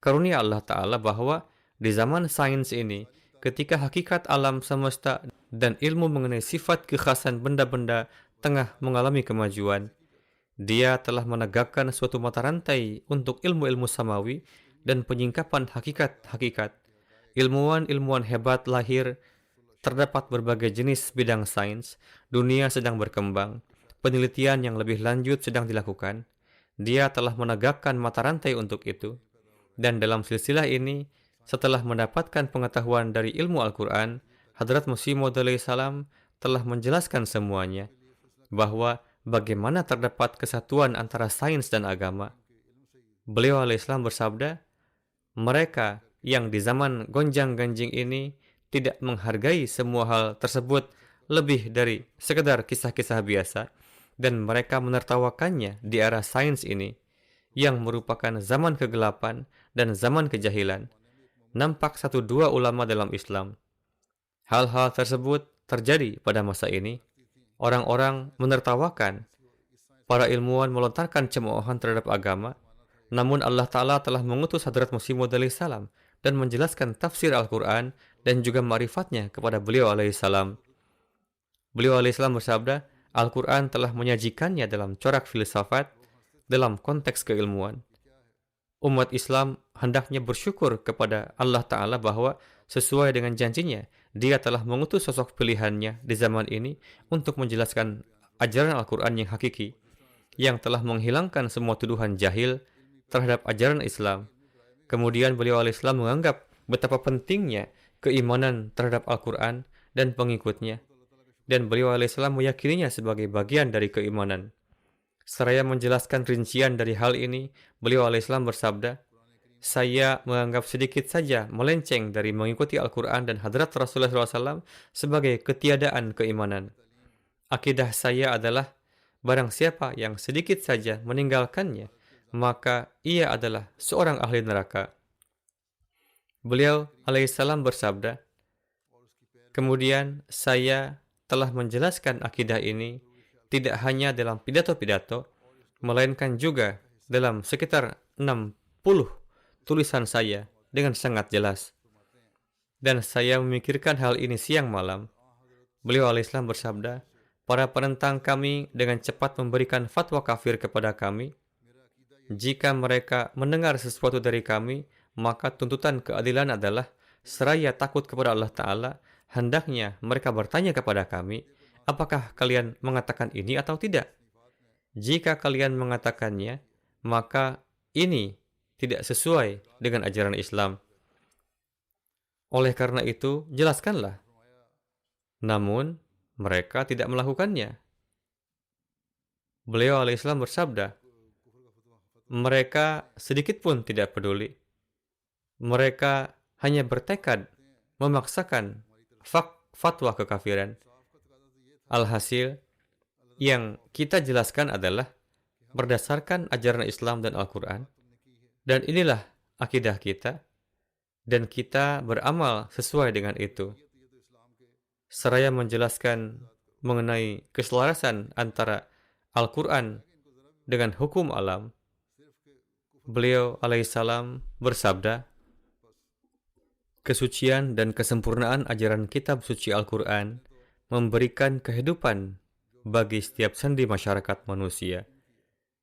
karunia Allah Ta'ala bahwa di zaman sains ini, ketika hakikat alam semesta dan ilmu mengenai sifat kekhasan benda-benda tengah mengalami kemajuan, dia telah menegakkan suatu mata rantai untuk ilmu-ilmu samawi dan penyingkapan hakikat-hakikat. Ilmuwan-ilmuwan hebat lahir, terdapat berbagai jenis bidang sains, dunia sedang berkembang, penelitian yang lebih lanjut sedang dilakukan. Dia telah menegakkan mata rantai untuk itu. Dan dalam silsilah ini, setelah mendapatkan pengetahuan dari ilmu Al-Quran, Hadrat Masih Maud salam telah menjelaskan semuanya, bahwa bagaimana terdapat kesatuan antara sains dan agama. Beliau alaihissalam bersabda, mereka yang di zaman gonjang-ganjing ini tidak menghargai semua hal tersebut lebih dari sekedar kisah-kisah biasa, dan mereka menertawakannya di era sains ini, yang merupakan zaman kegelapan dan zaman kejahilan. Nampak satu dua ulama dalam Islam. Hal-hal tersebut terjadi pada masa ini. Orang-orang menertawakan, para ilmuwan melontarkan cemoohan terhadap agama, namun Allah Ta'ala telah mengutus Hadrat Masih Maud salam dan menjelaskan tafsir Al-Quran dan juga ma'rifatnya kepada beliau alaihissalam. Beliau alaihissalam bersabda, Al-Quran telah menyajikannya dalam corak filsafat, dalam konteks keilmuan. Umat Islam hendaknya bersyukur kepada Allah Ta'ala bahwa sesuai dengan janjinya, dia telah mengutus sosok pilihannya di zaman ini untuk menjelaskan ajaran Al-Quran yang hakiki, yang telah menghilangkan semua tuduhan jahil terhadap ajaran Islam. Kemudian beliau alaihissalam menganggap betapa pentingnya keimanan terhadap Al-Quran dan pengikutnya, dan beliau alaihissalam meyakininya sebagai bagian dari keimanan. Seraya menjelaskan rincian dari hal ini, beliau alaihissalam bersabda, saya menganggap sedikit saja melenceng dari mengikuti Al-Quran dan Hadrat Rasulullah SAW sebagai ketiadaan keimanan. Akidah saya adalah, barang siapa yang sedikit saja meninggalkannya, maka ia adalah seorang ahli neraka. Beliau alaihissalam bersabda, kemudian saya telah menjelaskan akidah ini tidak hanya dalam pidato-pidato, melainkan juga dalam sekitar 60 tulisan saya dengan sangat jelas. Dan saya memikirkan hal ini siang malam. Beliau alaihissalam bersabda, para penentang kami dengan cepat memberikan fatwa kafir kepada kami. Jika mereka mendengar sesuatu dari kami, maka tuntutan keadilan adalah, seraya takut kepada Allah Ta'ala, hendaknya mereka bertanya kepada kami, apakah kalian mengatakan ini atau tidak? Jika kalian mengatakannya, maka ini tidak sesuai dengan ajaran Islam. Oleh karena itu, jelaskanlah. Namun, mereka tidak melakukannya. Beliau alaihissalam bersabda, mereka sedikit pun tidak peduli. Mereka hanya bertekad memaksakan fatwa kekafiran. Alhasil, yang kita jelaskan adalah berdasarkan ajaran Islam dan Al-Quran. Dan inilah akidah kita, dan kita beramal sesuai dengan itu. Seraya menjelaskan mengenai keselarasan antara Al-Quran dengan hukum alam, beliau alaihissalam bersabda, kesucian dan kesempurnaan ajaran kitab suci Al-Quran memberikan kehidupan bagi setiap sendi masyarakat manusia.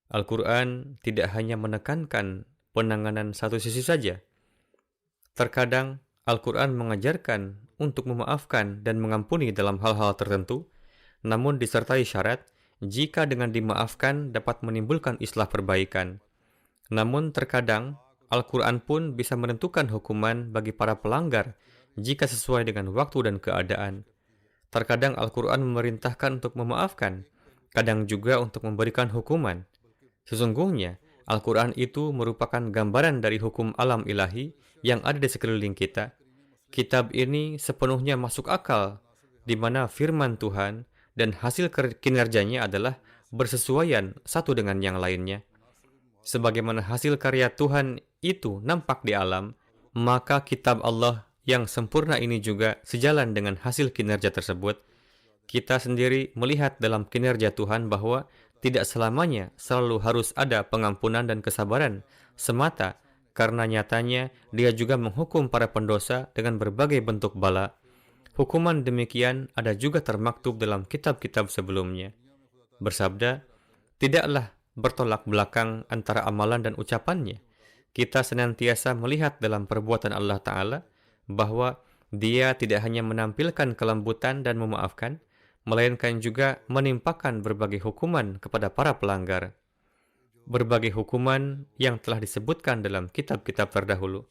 Al-Quran tidak hanya menekankan penanganan satu sisi saja. Terkadang Al-Quran mengajarkan untuk memaafkan dan mengampuni dalam hal-hal tertentu, namun disertai syarat jika dengan dimaafkan dapat menimbulkan islah perbaikan. Namun terkadang Al-Quran pun bisa menentukan hukuman bagi para pelanggar jika sesuai dengan waktu dan keadaan. Terkadang Al-Quran memerintahkan untuk memaafkan, kadang juga untuk memberikan hukuman. Sesungguhnya, Al-Quran itu merupakan gambaran dari hukum alam ilahi yang ada di sekeliling kita. Kitab ini sepenuhnya masuk akal, di mana firman Tuhan dan hasil kinerjanya adalah bersesuaian satu dengan yang lainnya. Sebagaimana hasil karya Tuhan itu nampak di alam, maka kitab Allah yang sempurna ini juga sejalan dengan hasil kinerja tersebut. Kita sendiri melihat dalam kinerja Tuhan bahwa tidak selamanya selalu harus ada pengampunan dan kesabaran semata, karena nyatanya Dia juga menghukum para pendosa dengan berbagai bentuk bala. Hukuman demikian ada juga termaktub dalam kitab-kitab sebelumnya. Bersabda, tidaklah bertolak belakang antara amalan dan ucapannya. Kita senantiasa melihat dalam perbuatan Allah Ta'ala bahwa Dia tidak hanya menampilkan kelembutan dan memaafkan, melainkan juga menimpakan berbagai hukuman kepada para pelanggar. Berbagai hukuman yang telah disebutkan dalam kitab-kitab terdahulu.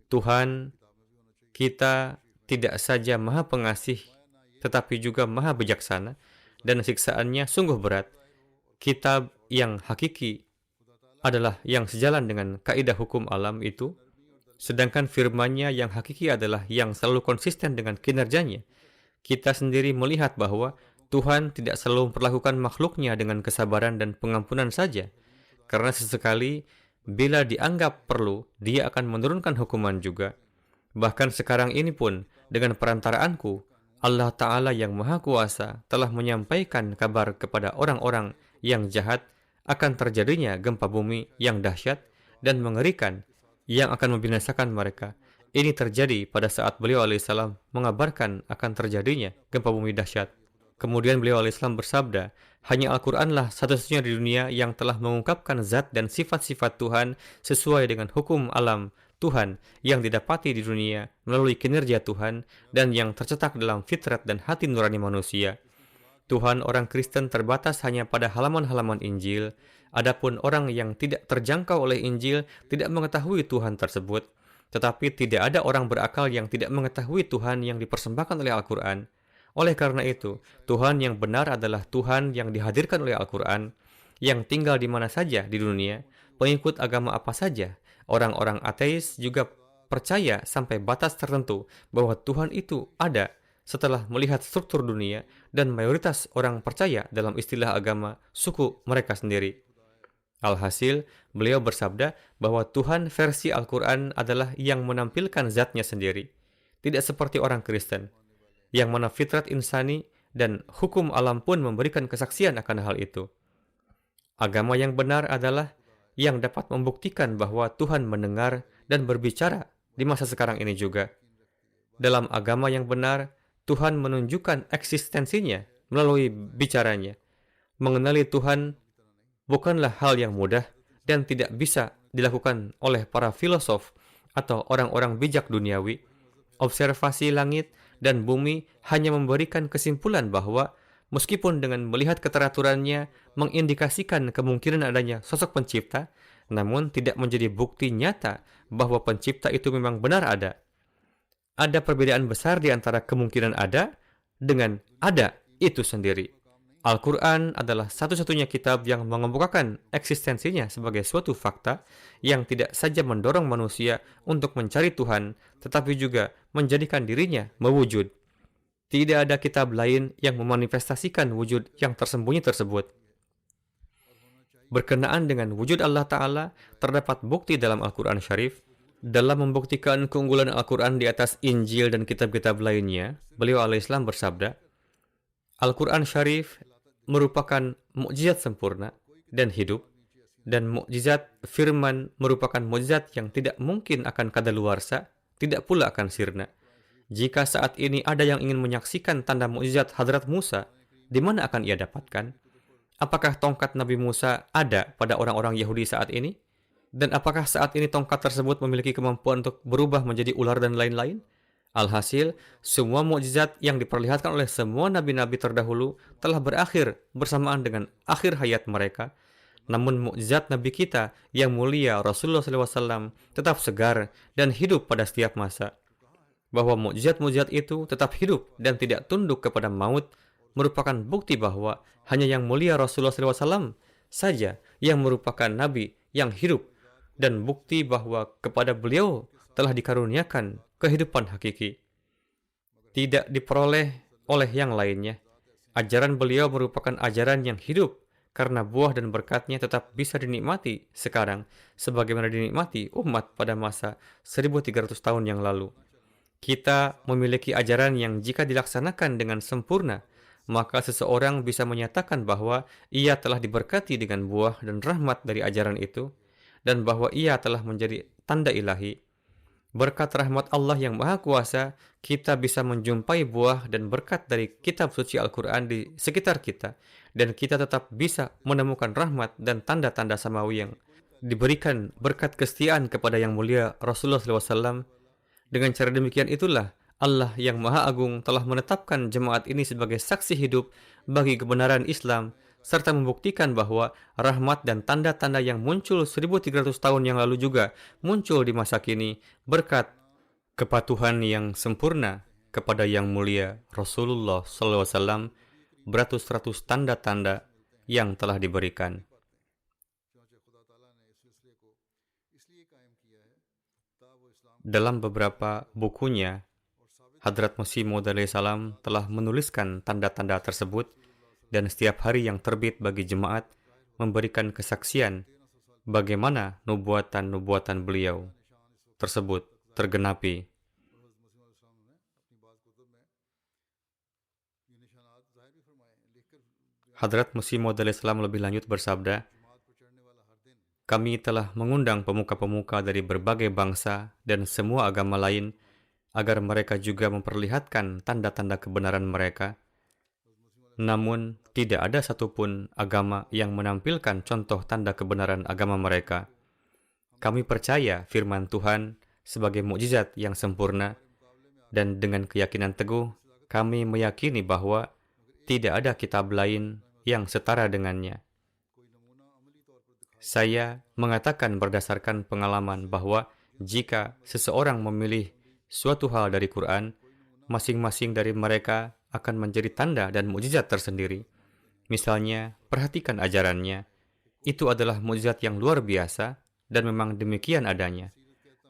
Tuhan kita tidak saja Maha Pengasih, tetapi juga Maha Bijaksana, dan siksaannya sungguh berat. Kitab yang hakiki adalah yang sejalan dengan kaidah hukum alam itu, sedangkan firman-Nya yang hakiki adalah yang selalu konsisten dengan kinerjanya. Kita sendiri melihat bahwa Tuhan tidak selalu memperlakukan makhluknya dengan kesabaran dan pengampunan saja, karena sesekali bila dianggap perlu, Dia akan menurunkan hukuman juga. Bahkan sekarang ini pun, dengan perantaraanku, Allah Ta'ala yang Maha Kuasa telah menyampaikan kabar kepada orang-orang yang jahat akan terjadinya gempa bumi yang dahsyat dan mengerikan yang akan membinasakan mereka. Ini terjadi pada saat beliau alaihissalam mengabarkan akan terjadinya gempa bumi dahsyat. Kemudian beliau alaihissalam bersabda, hanya Al-Quranlah satu-satunya di dunia yang telah mengungkapkan zat dan sifat-sifat Tuhan sesuai dengan hukum alam Tuhan yang didapati di dunia melalui kinerja Tuhan dan yang tercetak dalam fitrat dan hati nurani manusia. Tuhan orang Kristen terbatas hanya pada halaman-halaman Injil, adapun orang yang tidak terjangkau oleh Injil tidak mengetahui Tuhan tersebut. Tetapi tidak ada orang berakal yang tidak mengetahui Tuhan yang dipersembahkan oleh Al-Quran. Oleh karena itu, Tuhan yang benar adalah Tuhan yang dihadirkan oleh Al-Quran, yang tinggal di mana saja di dunia, pengikut agama apa saja. Orang-orang ateis juga percaya sampai batas tertentu bahwa Tuhan itu ada setelah melihat struktur dunia, dan mayoritas orang percaya dalam istilah agama suku mereka sendiri. Alhasil, beliau bersabda bahwa Tuhan versi Al-Quran adalah yang menampilkan zatnya sendiri. Tidak seperti orang Kristen, yang mana fitrat insani dan hukum alam pun memberikan kesaksian akan hal itu. Agama yang benar adalah yang dapat membuktikan bahwa Tuhan mendengar dan berbicara di masa sekarang ini juga. Dalam agama yang benar, Tuhan menunjukkan eksistensinya melalui bicaranya. Mengenali Tuhan bukanlah hal yang mudah dan tidak bisa dilakukan oleh para filosof atau orang-orang bijak duniawi. Observasi langit dan bumi hanya memberikan kesimpulan bahwa meskipun dengan melihat keteraturannya mengindikasikan kemungkinan adanya sosok pencipta, namun tidak menjadi bukti nyata bahwa pencipta itu memang benar ada. Ada perbedaan besar di antara kemungkinan ada dengan ada itu sendiri. Al-Quran adalah satu-satunya kitab yang mengemukakan eksistensinya sebagai suatu fakta yang tidak saja mendorong manusia untuk mencari Tuhan, tetapi juga menjadikan dirinya mewujud. Tidak ada kitab lain yang memanifestasikan wujud yang tersembunyi tersebut. Berkenaan dengan wujud Allah Ta'ala, terdapat bukti dalam Al-Quran Syarif. Dalam membuktikan keunggulan Al-Quran di atas Injil dan kitab-kitab lainnya, beliau alaihissalam bersabda, Al-Quran Syarif merupakan mukjizat sempurna dan hidup, dan mukjizat firman merupakan mukjizat yang tidak mungkin akan kadaluarsa, tidak pula akan sirna. Jika saat ini ada yang ingin menyaksikan tanda mukjizat Hadrat Musa, di mana akan ia dapatkan? Apakah tongkat Nabi Musa ada pada orang-orang Yahudi saat ini? Dan apakah saat ini tongkat tersebut memiliki kemampuan untuk berubah menjadi ular dan lain-lain? Alhasil, semua mukjizat yang diperlihatkan oleh semua nabi-nabi terdahulu telah berakhir bersamaan dengan akhir hayat mereka. Namun mukjizat Nabi kita yang mulia Rasulullah SAW tetap segar dan hidup pada setiap masa. Bahwa mukjizat-mukjizat itu tetap hidup dan tidak tunduk kepada maut merupakan bukti bahwa hanya yang mulia Rasulullah SAW saja yang merupakan Nabi yang hidup, dan bukti bahwa kepada beliau telah dikaruniakan kehidupan hakiki. Tidak diperoleh oleh yang lainnya. Ajaran beliau merupakan ajaran yang hidup, karena buah dan berkatnya tetap bisa dinikmati sekarang sebagaimana dinikmati umat pada masa 1300 tahun yang lalu. Kita memiliki ajaran yang jika dilaksanakan dengan sempurna, maka seseorang bisa menyatakan bahwa ia telah diberkati dengan buah dan rahmat dari ajaran itu, dan bahwa ia telah menjadi tanda ilahi. Berkat rahmat Allah yang Maha Kuasa, kita bisa menjumpai buah dan berkat dari kitab suci Al-Quran di sekitar kita, dan kita tetap bisa menemukan rahmat dan tanda-tanda samawi yang diberikan berkat kesetiaan kepada yang mulia Rasulullah SAW. Dengan cara demikian itulah Allah yang Maha Agung telah menetapkan jemaat ini sebagai saksi hidup bagi kebenaran Islam, serta membuktikan bahwa rahmat dan tanda-tanda yang muncul 1300 tahun yang lalu juga muncul di masa kini berkat kepatuhan yang sempurna kepada yang mulia Rasulullah SAW beratus-ratus tanda-tanda yang telah diberikan. Dalam beberapa bukunya, Hadrat Masih Maud salam telah menuliskan tanda-tanda tersebut, dan setiap hari yang terbit bagi jemaat memberikan kesaksian bagaimana nubuatan-nubuatan beliau tersebut tergenapi. Hadrat Masih Maud salam lebih lanjut bersabda, "Kami telah mengundang pemuka-pemuka dari berbagai bangsa dan semua agama lain agar mereka juga memperlihatkan tanda-tanda kebenaran mereka. Namun, tidak ada satupun agama yang menampilkan contoh tanda kebenaran agama mereka. Kami percaya firman Tuhan sebagai mukjizat yang sempurna, dan dengan keyakinan teguh, kami meyakini bahwa tidak ada kitab lain yang setara dengannya. Saya mengatakan berdasarkan pengalaman bahwa jika seseorang memilih suatu hal dari Quran, masing-masing dari mereka akan menjadi tanda dan mukjizat tersendiri. Misalnya, perhatikan ajarannya. Itu adalah mukjizat yang luar biasa, dan memang demikian adanya.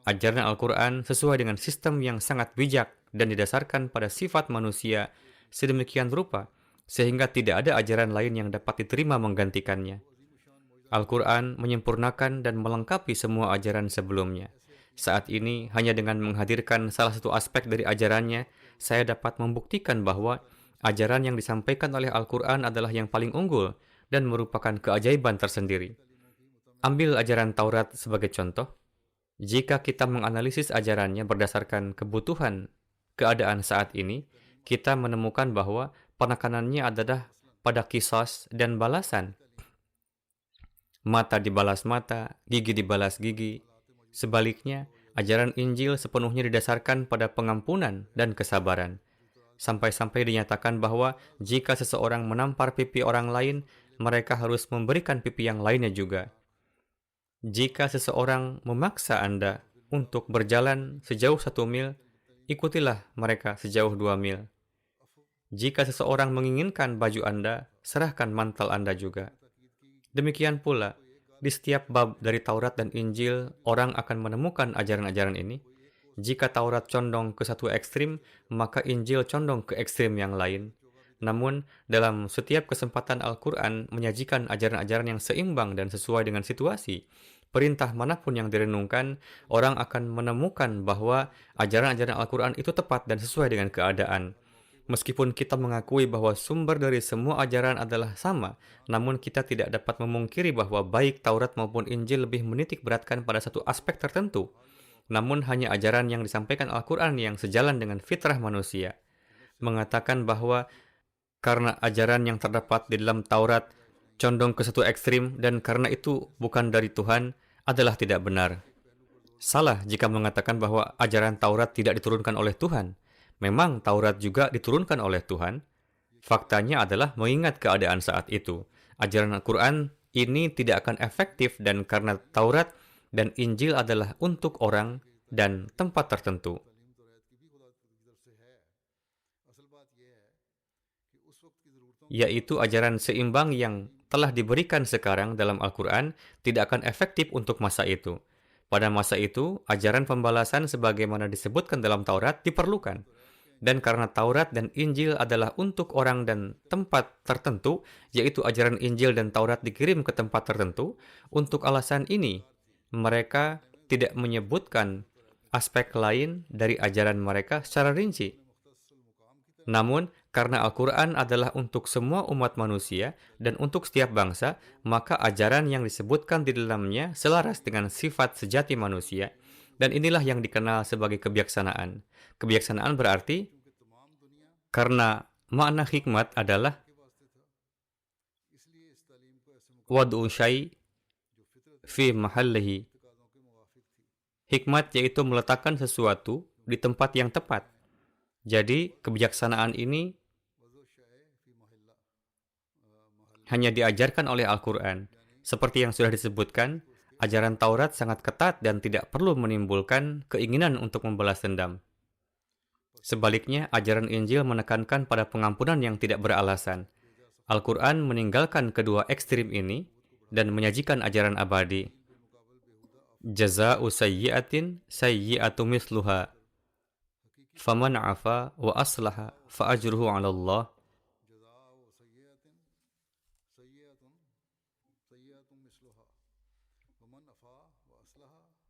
Ajaran Al-Quran sesuai dengan sistem yang sangat bijak dan didasarkan pada sifat manusia sedemikian rupa, sehingga tidak ada ajaran lain yang dapat diterima menggantikannya. Al-Quran menyempurnakan dan melengkapi semua ajaran sebelumnya. Saat ini, hanya dengan menghadirkan salah satu aspek dari ajarannya, saya dapat membuktikan bahwa ajaran yang disampaikan oleh Al-Quran adalah yang paling unggul dan merupakan keajaiban tersendiri. Ambil ajaran Taurat sebagai contoh. Jika kita menganalisis ajarannya berdasarkan kebutuhan keadaan saat ini, kita menemukan bahwa penekanannya adalah pada qisas dan balasan. Mata dibalas mata, gigi dibalas gigi. Sebaliknya, ajaran Injil sepenuhnya didasarkan pada pengampunan dan kesabaran. Sampai-sampai dinyatakan bahwa jika seseorang menampar pipi orang lain, mereka harus memberikan pipi yang lainnya juga. Jika seseorang memaksa Anda untuk berjalan sejauh 1 mil, ikutilah mereka sejauh 2 mil. Jika seseorang menginginkan baju Anda, serahkan mantel Anda juga. Demikian pula, di setiap bab dari Taurat dan Injil, orang akan menemukan ajaran-ajaran ini. Jika Taurat condong ke satu ekstrim, maka Injil condong ke ekstrim yang lain. Namun, dalam setiap kesempatan Al-Quran menyajikan ajaran-ajaran yang seimbang dan sesuai dengan situasi. Perintah manapun yang direnungkan, orang akan menemukan bahwa ajaran-ajaran Al-Quran itu tepat dan sesuai dengan keadaan. Meskipun kita mengakui bahwa sumber dari semua ajaran adalah sama, namun kita tidak dapat memungkiri bahwa baik Taurat maupun Injil lebih menitik beratkan pada satu aspek tertentu. Namun hanya ajaran yang disampaikan Al-Quran yang sejalan dengan fitrah manusia. Mengatakan bahwa karena ajaran yang terdapat di dalam Taurat condong ke satu ekstrim dan karena itu bukan dari Tuhan adalah tidak benar. Salah jika mengatakan bahwa ajaran Taurat tidak diturunkan oleh Tuhan. Memang Taurat juga diturunkan oleh Tuhan. Faktanya adalah mengingat keadaan saat itu. Ajaran Al-Quran ini tidak akan efektif dan karena Taurat dan Injil adalah untuk orang dan tempat tertentu. Yaitu ajaran seimbang yang telah diberikan sekarang dalam Al-Quran tidak akan efektif untuk masa itu. Pada masa itu, ajaran pembalasan sebagaimana disebutkan dalam Taurat diperlukan. Dan karena Taurat dan Injil adalah untuk orang dan tempat tertentu, yaitu ajaran Injil dan Taurat dikirim ke tempat tertentu, untuk alasan ini, mereka tidak menyebutkan aspek lain dari ajaran mereka secara rinci. Namun, karena Al-Quran adalah untuk semua umat manusia dan untuk setiap bangsa, maka ajaran yang disebutkan di dalamnya selaras dengan sifat sejati manusia, dan inilah yang dikenal sebagai kebijaksanaan. Kebijaksanaan berarti, karena makna hikmat adalah wad'u syai' fi mahallihi. Hikmat yaitu meletakkan sesuatu di tempat yang tepat. Jadi, kebijaksanaan ini hanya diajarkan oleh Al-Quran. Seperti yang sudah disebutkan, ajaran Taurat sangat ketat dan tidak perlu menimbulkan keinginan untuk membalas dendam. Sebaliknya, ajaran Injil menekankan pada pengampunan yang tidak beralasan. Al-Quran meninggalkan kedua ekstrim ini dan menyajikan ajaran abadi. Jaza'u sayyi'atin sayyi'atu misluha. Faman afa wa aslaha fa ajruhu 'ala Allah.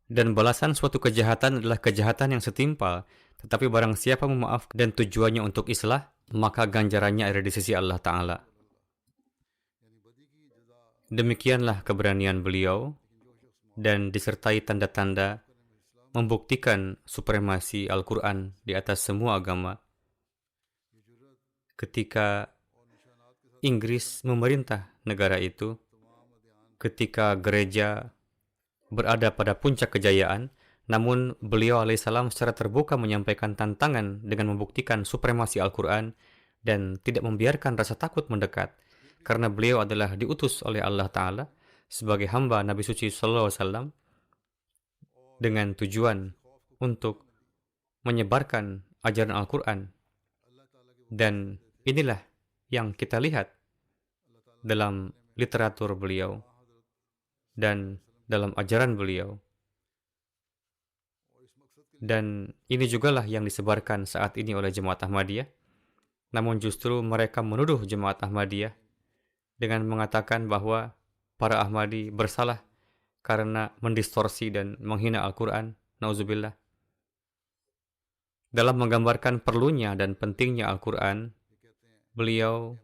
Dan balasan suatu kejahatan adalah kejahatan yang setimpal. Tetapi barang siapa memaafkan dan tujuannya untuk islah, maka ganjarannya ada di sisi Allah Ta'ala. Demikianlah keberanian beliau dan disertai tanda-tanda membuktikan supremasi Al-Quran di atas semua agama. Ketika Inggris memerintah negara itu, ketika gereja berada pada puncak kejayaan, namun beliau alaihissalam secara terbuka menyampaikan tantangan dengan membuktikan supremasi Al-Quran dan tidak membiarkan rasa takut mendekat, karena beliau adalah diutus oleh Allah Ta'ala sebagai hamba Nabi Suci Sallallahu Alaihi Wasallam dengan tujuan untuk menyebarkan ajaran Al-Quran. Dan inilah yang kita lihat dalam literatur beliau dan dalam ajaran beliau. Dan ini jugalah yang disebarkan saat ini oleh Jemaat Ahmadiyah. Namun justru mereka menuduh Jemaat Ahmadiyah dengan mengatakan bahwa para Ahmadi bersalah karena mendistorsi dan menghina Al-Quran. Nauzubillah. Dalam menggambarkan perlunya dan pentingnya Al-Quran, beliau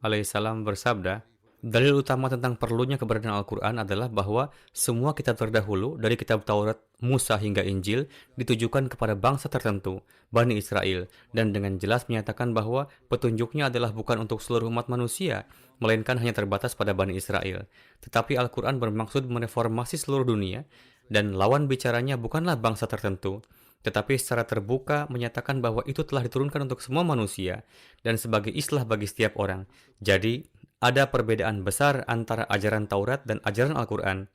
alaihissalam bersabda, dalil utama tentang perlunya keberadaan Al-Quran adalah bahwa semua kitab terdahulu dari kitab Taurat, Musa hingga Injil ditujukan kepada bangsa tertentu, Bani Israel, dan dengan jelas menyatakan bahwa petunjuknya adalah bukan untuk seluruh umat manusia, melainkan hanya terbatas pada Bani Israel. Tetapi Al-Quran bermaksud mereformasi seluruh dunia, dan lawan bicaranya bukanlah bangsa tertentu, tetapi secara terbuka menyatakan bahwa itu telah diturunkan untuk semua manusia, dan sebagai islah bagi setiap orang. Jadi, ada perbedaan besar antara ajaran Taurat dan ajaran Al-Quran.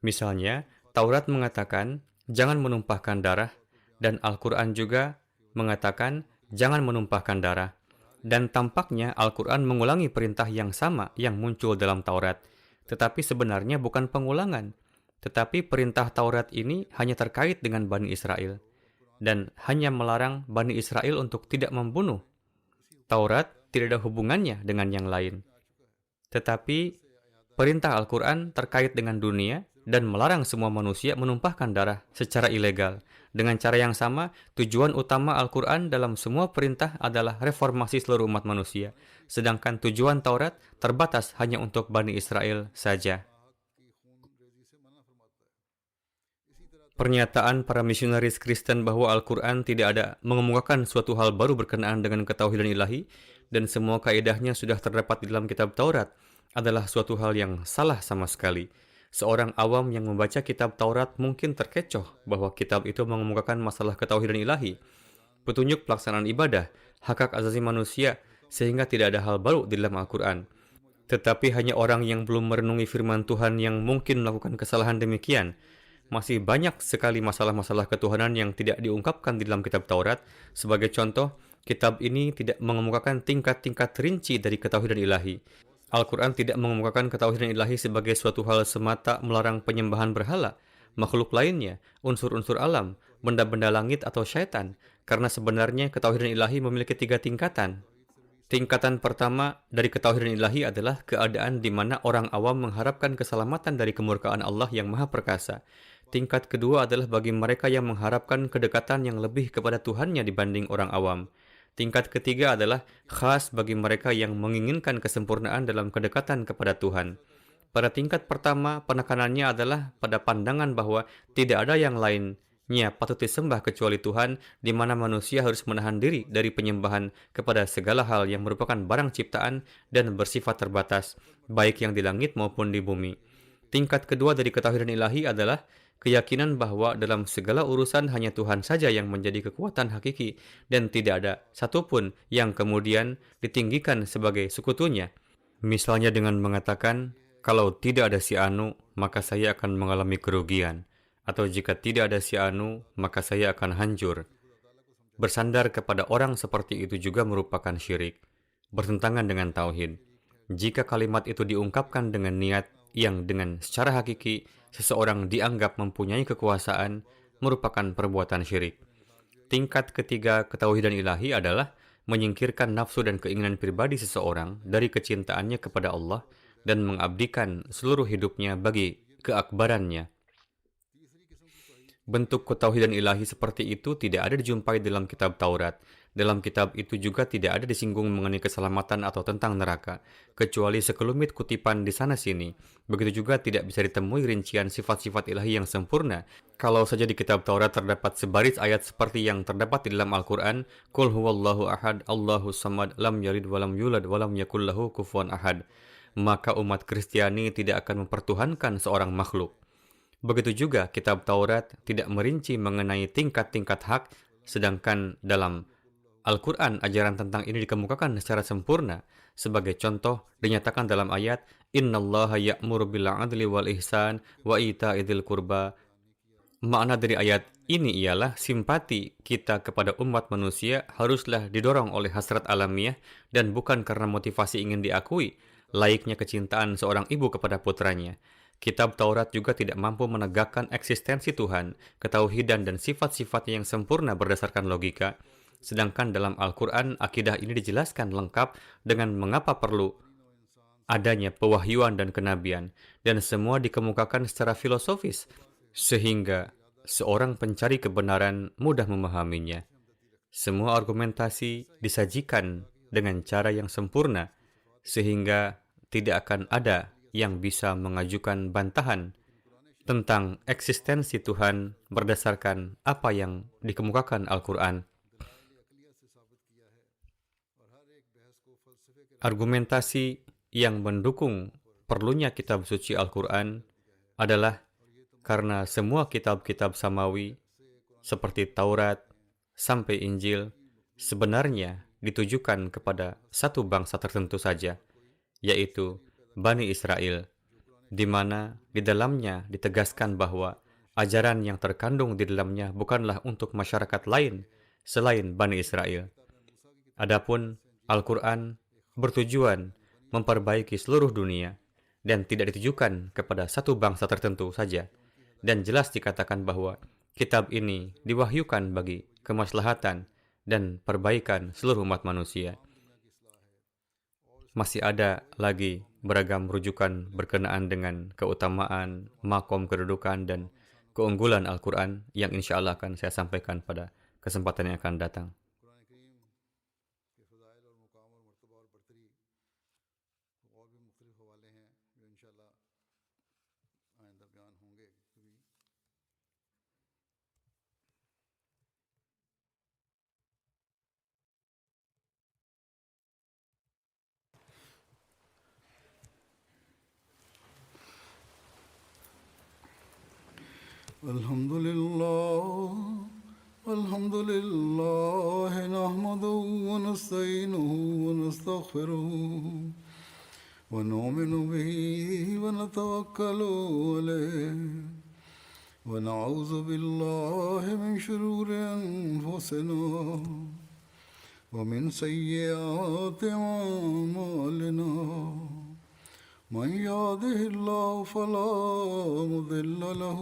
Misalnya, Taurat mengatakan, jangan menumpahkan darah, dan Al-Quran juga mengatakan, jangan menumpahkan darah. Dan tampaknya Al-Quran mengulangi perintah yang sama yang muncul dalam Taurat. Tetapi sebenarnya bukan pengulangan. Tetapi perintah Taurat ini hanya terkait dengan Bani Israel. Dan hanya melarang Bani Israel untuk tidak membunuh. Taurat tidak ada hubungannya dengan yang lain. Tetapi perintah Al-Quran terkait dengan dunia dan melarang semua manusia menumpahkan darah secara ilegal. Dengan cara yang sama, tujuan utama Al-Quran dalam semua perintah adalah reformasi seluruh umat manusia. Sedangkan tujuan Taurat terbatas hanya untuk Bani Israel saja. Pernyataan para misionaris Kristen bahwa Al-Quran tidak ada mengemukakan suatu hal baru berkenaan dengan ketauhidan ilahi dan semua kaedahnya sudah terdapat di dalam kitab Taurat adalah suatu hal yang salah sama sekali. Seorang awam yang membaca kitab Taurat mungkin terkecoh bahwa kitab itu mengemukakan masalah ketauhidan ilahi, petunjuk pelaksanaan ibadah, hak-hak asasi manusia, sehingga tidak ada hal baru di dalam Al-Quran. Tetapi hanya orang yang belum merenungi firman Tuhan yang mungkin melakukan kesalahan demikian. Masih banyak sekali masalah-masalah ketuhanan yang tidak diungkapkan di dalam kitab Taurat. Sebagai contoh, kitab ini tidak mengemukakan tingkat-tingkat rinci dari ketauhidan ilahi. Al-Quran tidak mengemukakan ketauhidan ilahi sebagai suatu hal semata melarang penyembahan berhala, makhluk lainnya, unsur-unsur alam, benda-benda langit atau syaitan, karena sebenarnya ketauhidan ilahi memiliki 3 tingkatan. Tingkatan pertama dari ketauhidan ilahi adalah keadaan di mana orang awam mengharapkan keselamatan dari kemurkaan Allah yang Maha Perkasa. Tingkat kedua adalah bagi mereka yang mengharapkan kedekatan yang lebih kepada Tuhannya dibanding orang awam. Tingkat ketiga adalah khas bagi mereka yang menginginkan kesempurnaan dalam kedekatan kepada Tuhan. Pada tingkat pertama, penekanannya adalah pada pandangan bahwa tidak ada yang lainnya patut disembah kecuali Tuhan, di mana manusia harus menahan diri dari penyembahan kepada segala hal yang merupakan barang ciptaan dan bersifat terbatas, baik yang di langit maupun di bumi. Tingkat kedua dari ketauhidan ilahi adalah keyakinan bahwa dalam segala urusan hanya Tuhan saja yang menjadi kekuatan hakiki dan tidak ada satupun yang kemudian ditinggikan sebagai sekutunya. Misalnya dengan mengatakan, kalau tidak ada si Anu, maka saya akan mengalami kerugian. Atau jika tidak ada si Anu, maka saya akan hancur. Bersandar kepada orang seperti itu juga merupakan syirik, bertentangan dengan tauhid. Jika kalimat itu diungkapkan dengan niat yang dengan secara hakiki seseorang dianggap mempunyai kekuasaan, merupakan perbuatan syirik. Tingkat ketiga ketauhidan ilahi adalah menyingkirkan nafsu dan keinginan pribadi seseorang dari kecintaannya kepada Allah dan mengabdikan seluruh hidupnya bagi keakbarannya. Bentuk ketauhidan ilahi seperti itu tidak ada dijumpai dalam kitab Taurat. Dalam kitab itu juga tidak ada disinggung mengenai keselamatan atau tentang neraka, kecuali sekelumit kutipan di sana-sini. Begitu juga tidak bisa ditemui rincian sifat-sifat ilahi yang sempurna. Kalau saja di kitab Taurat terdapat sebaris ayat seperti yang terdapat di dalam Al-Quran, Qul huwallahu ahad, Allahu samad, lam yalid walam yulad, walam yakul lahu kufuwan ahad. Maka umat Kristiani tidak akan mempertuhankan seorang makhluk. Begitu juga kitab Taurat tidak merinci mengenai tingkat-tingkat hak, sedangkan dalam Al-Quran ajaran tentang ini dikemukakan secara sempurna. Sebagai contoh, dinyatakan dalam ayat, Innallaha ya'muru bil 'adli wal ihsan wa ita'idil qurba. Makna dari ayat ini ialah simpati kita kepada umat manusia haruslah didorong oleh hasrat alamiah dan bukan karena motivasi ingin diakui, layaknya kecintaan seorang ibu kepada putranya. Kitab Taurat juga tidak mampu menegakkan eksistensi Tuhan, ketauhidan dan sifat-sifatnya yang sempurna berdasarkan logika. Sedangkan dalam Al-Quran, akidah ini dijelaskan lengkap dengan mengapa perlu adanya pewahyuan dan kenabian, dan semua dikemukakan secara filosofis, sehingga seorang pencari kebenaran mudah memahaminya. Semua argumentasi disajikan dengan cara yang sempurna, sehingga tidak akan ada yang bisa mengajukan bantahan tentang eksistensi Tuhan berdasarkan apa yang dikemukakan Al-Quran. Argumentasi yang mendukung perlunya kitab suci Al-Quran adalah karena semua kitab-kitab samawi seperti Taurat sampai Injil sebenarnya ditujukan kepada satu bangsa tertentu saja, yaitu Bani Israel, di mana di dalamnya ditegaskan bahwa ajaran yang terkandung di dalamnya bukanlah untuk masyarakat lain selain Bani Israel. Adapun Al-Quran bertujuan memperbaiki seluruh dunia dan tidak ditujukan kepada satu bangsa tertentu saja. Dan jelas dikatakan bahwa kitab ini diwahyukan bagi kemaslahatan dan perbaikan seluruh umat manusia. Masih ada lagi beragam rujukan berkenaan dengan keutamaan, makom kedudukan, dan keunggulan Al-Quran yang insya Allah akan saya sampaikan pada kesempatan yang akan datang. الحمد لله الحمد لله نحمده ونستعينه ونستغفره ونؤمن به ونتوكل عليه ونعوذ بالله من شرور أنفسنا ومن سيئات أعمالنا من يهده الله فلا مضل له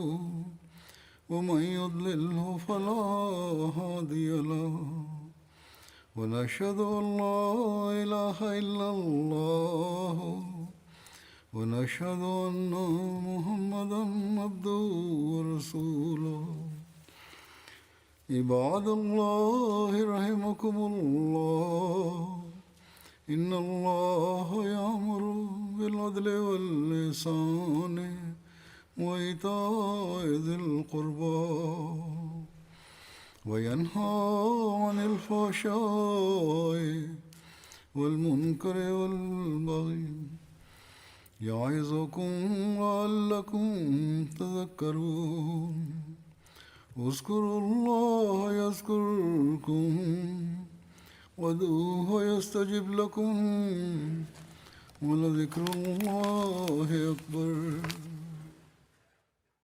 ومن يضلله فلا هادي له ونشهد أن لا إله إلا الله ونشهد أن محمدا عبده ورسوله عباد الله رحمكم الله إن الله يأمر بالعدل والإحسان وإيتاء ذي القربى وينهى عن الفحشاء والمنكر والبغي يعظكم لعلكم تذكرون اذكروا الله يذكركم وادعوه يستجب لكم ولذكر الله أكبر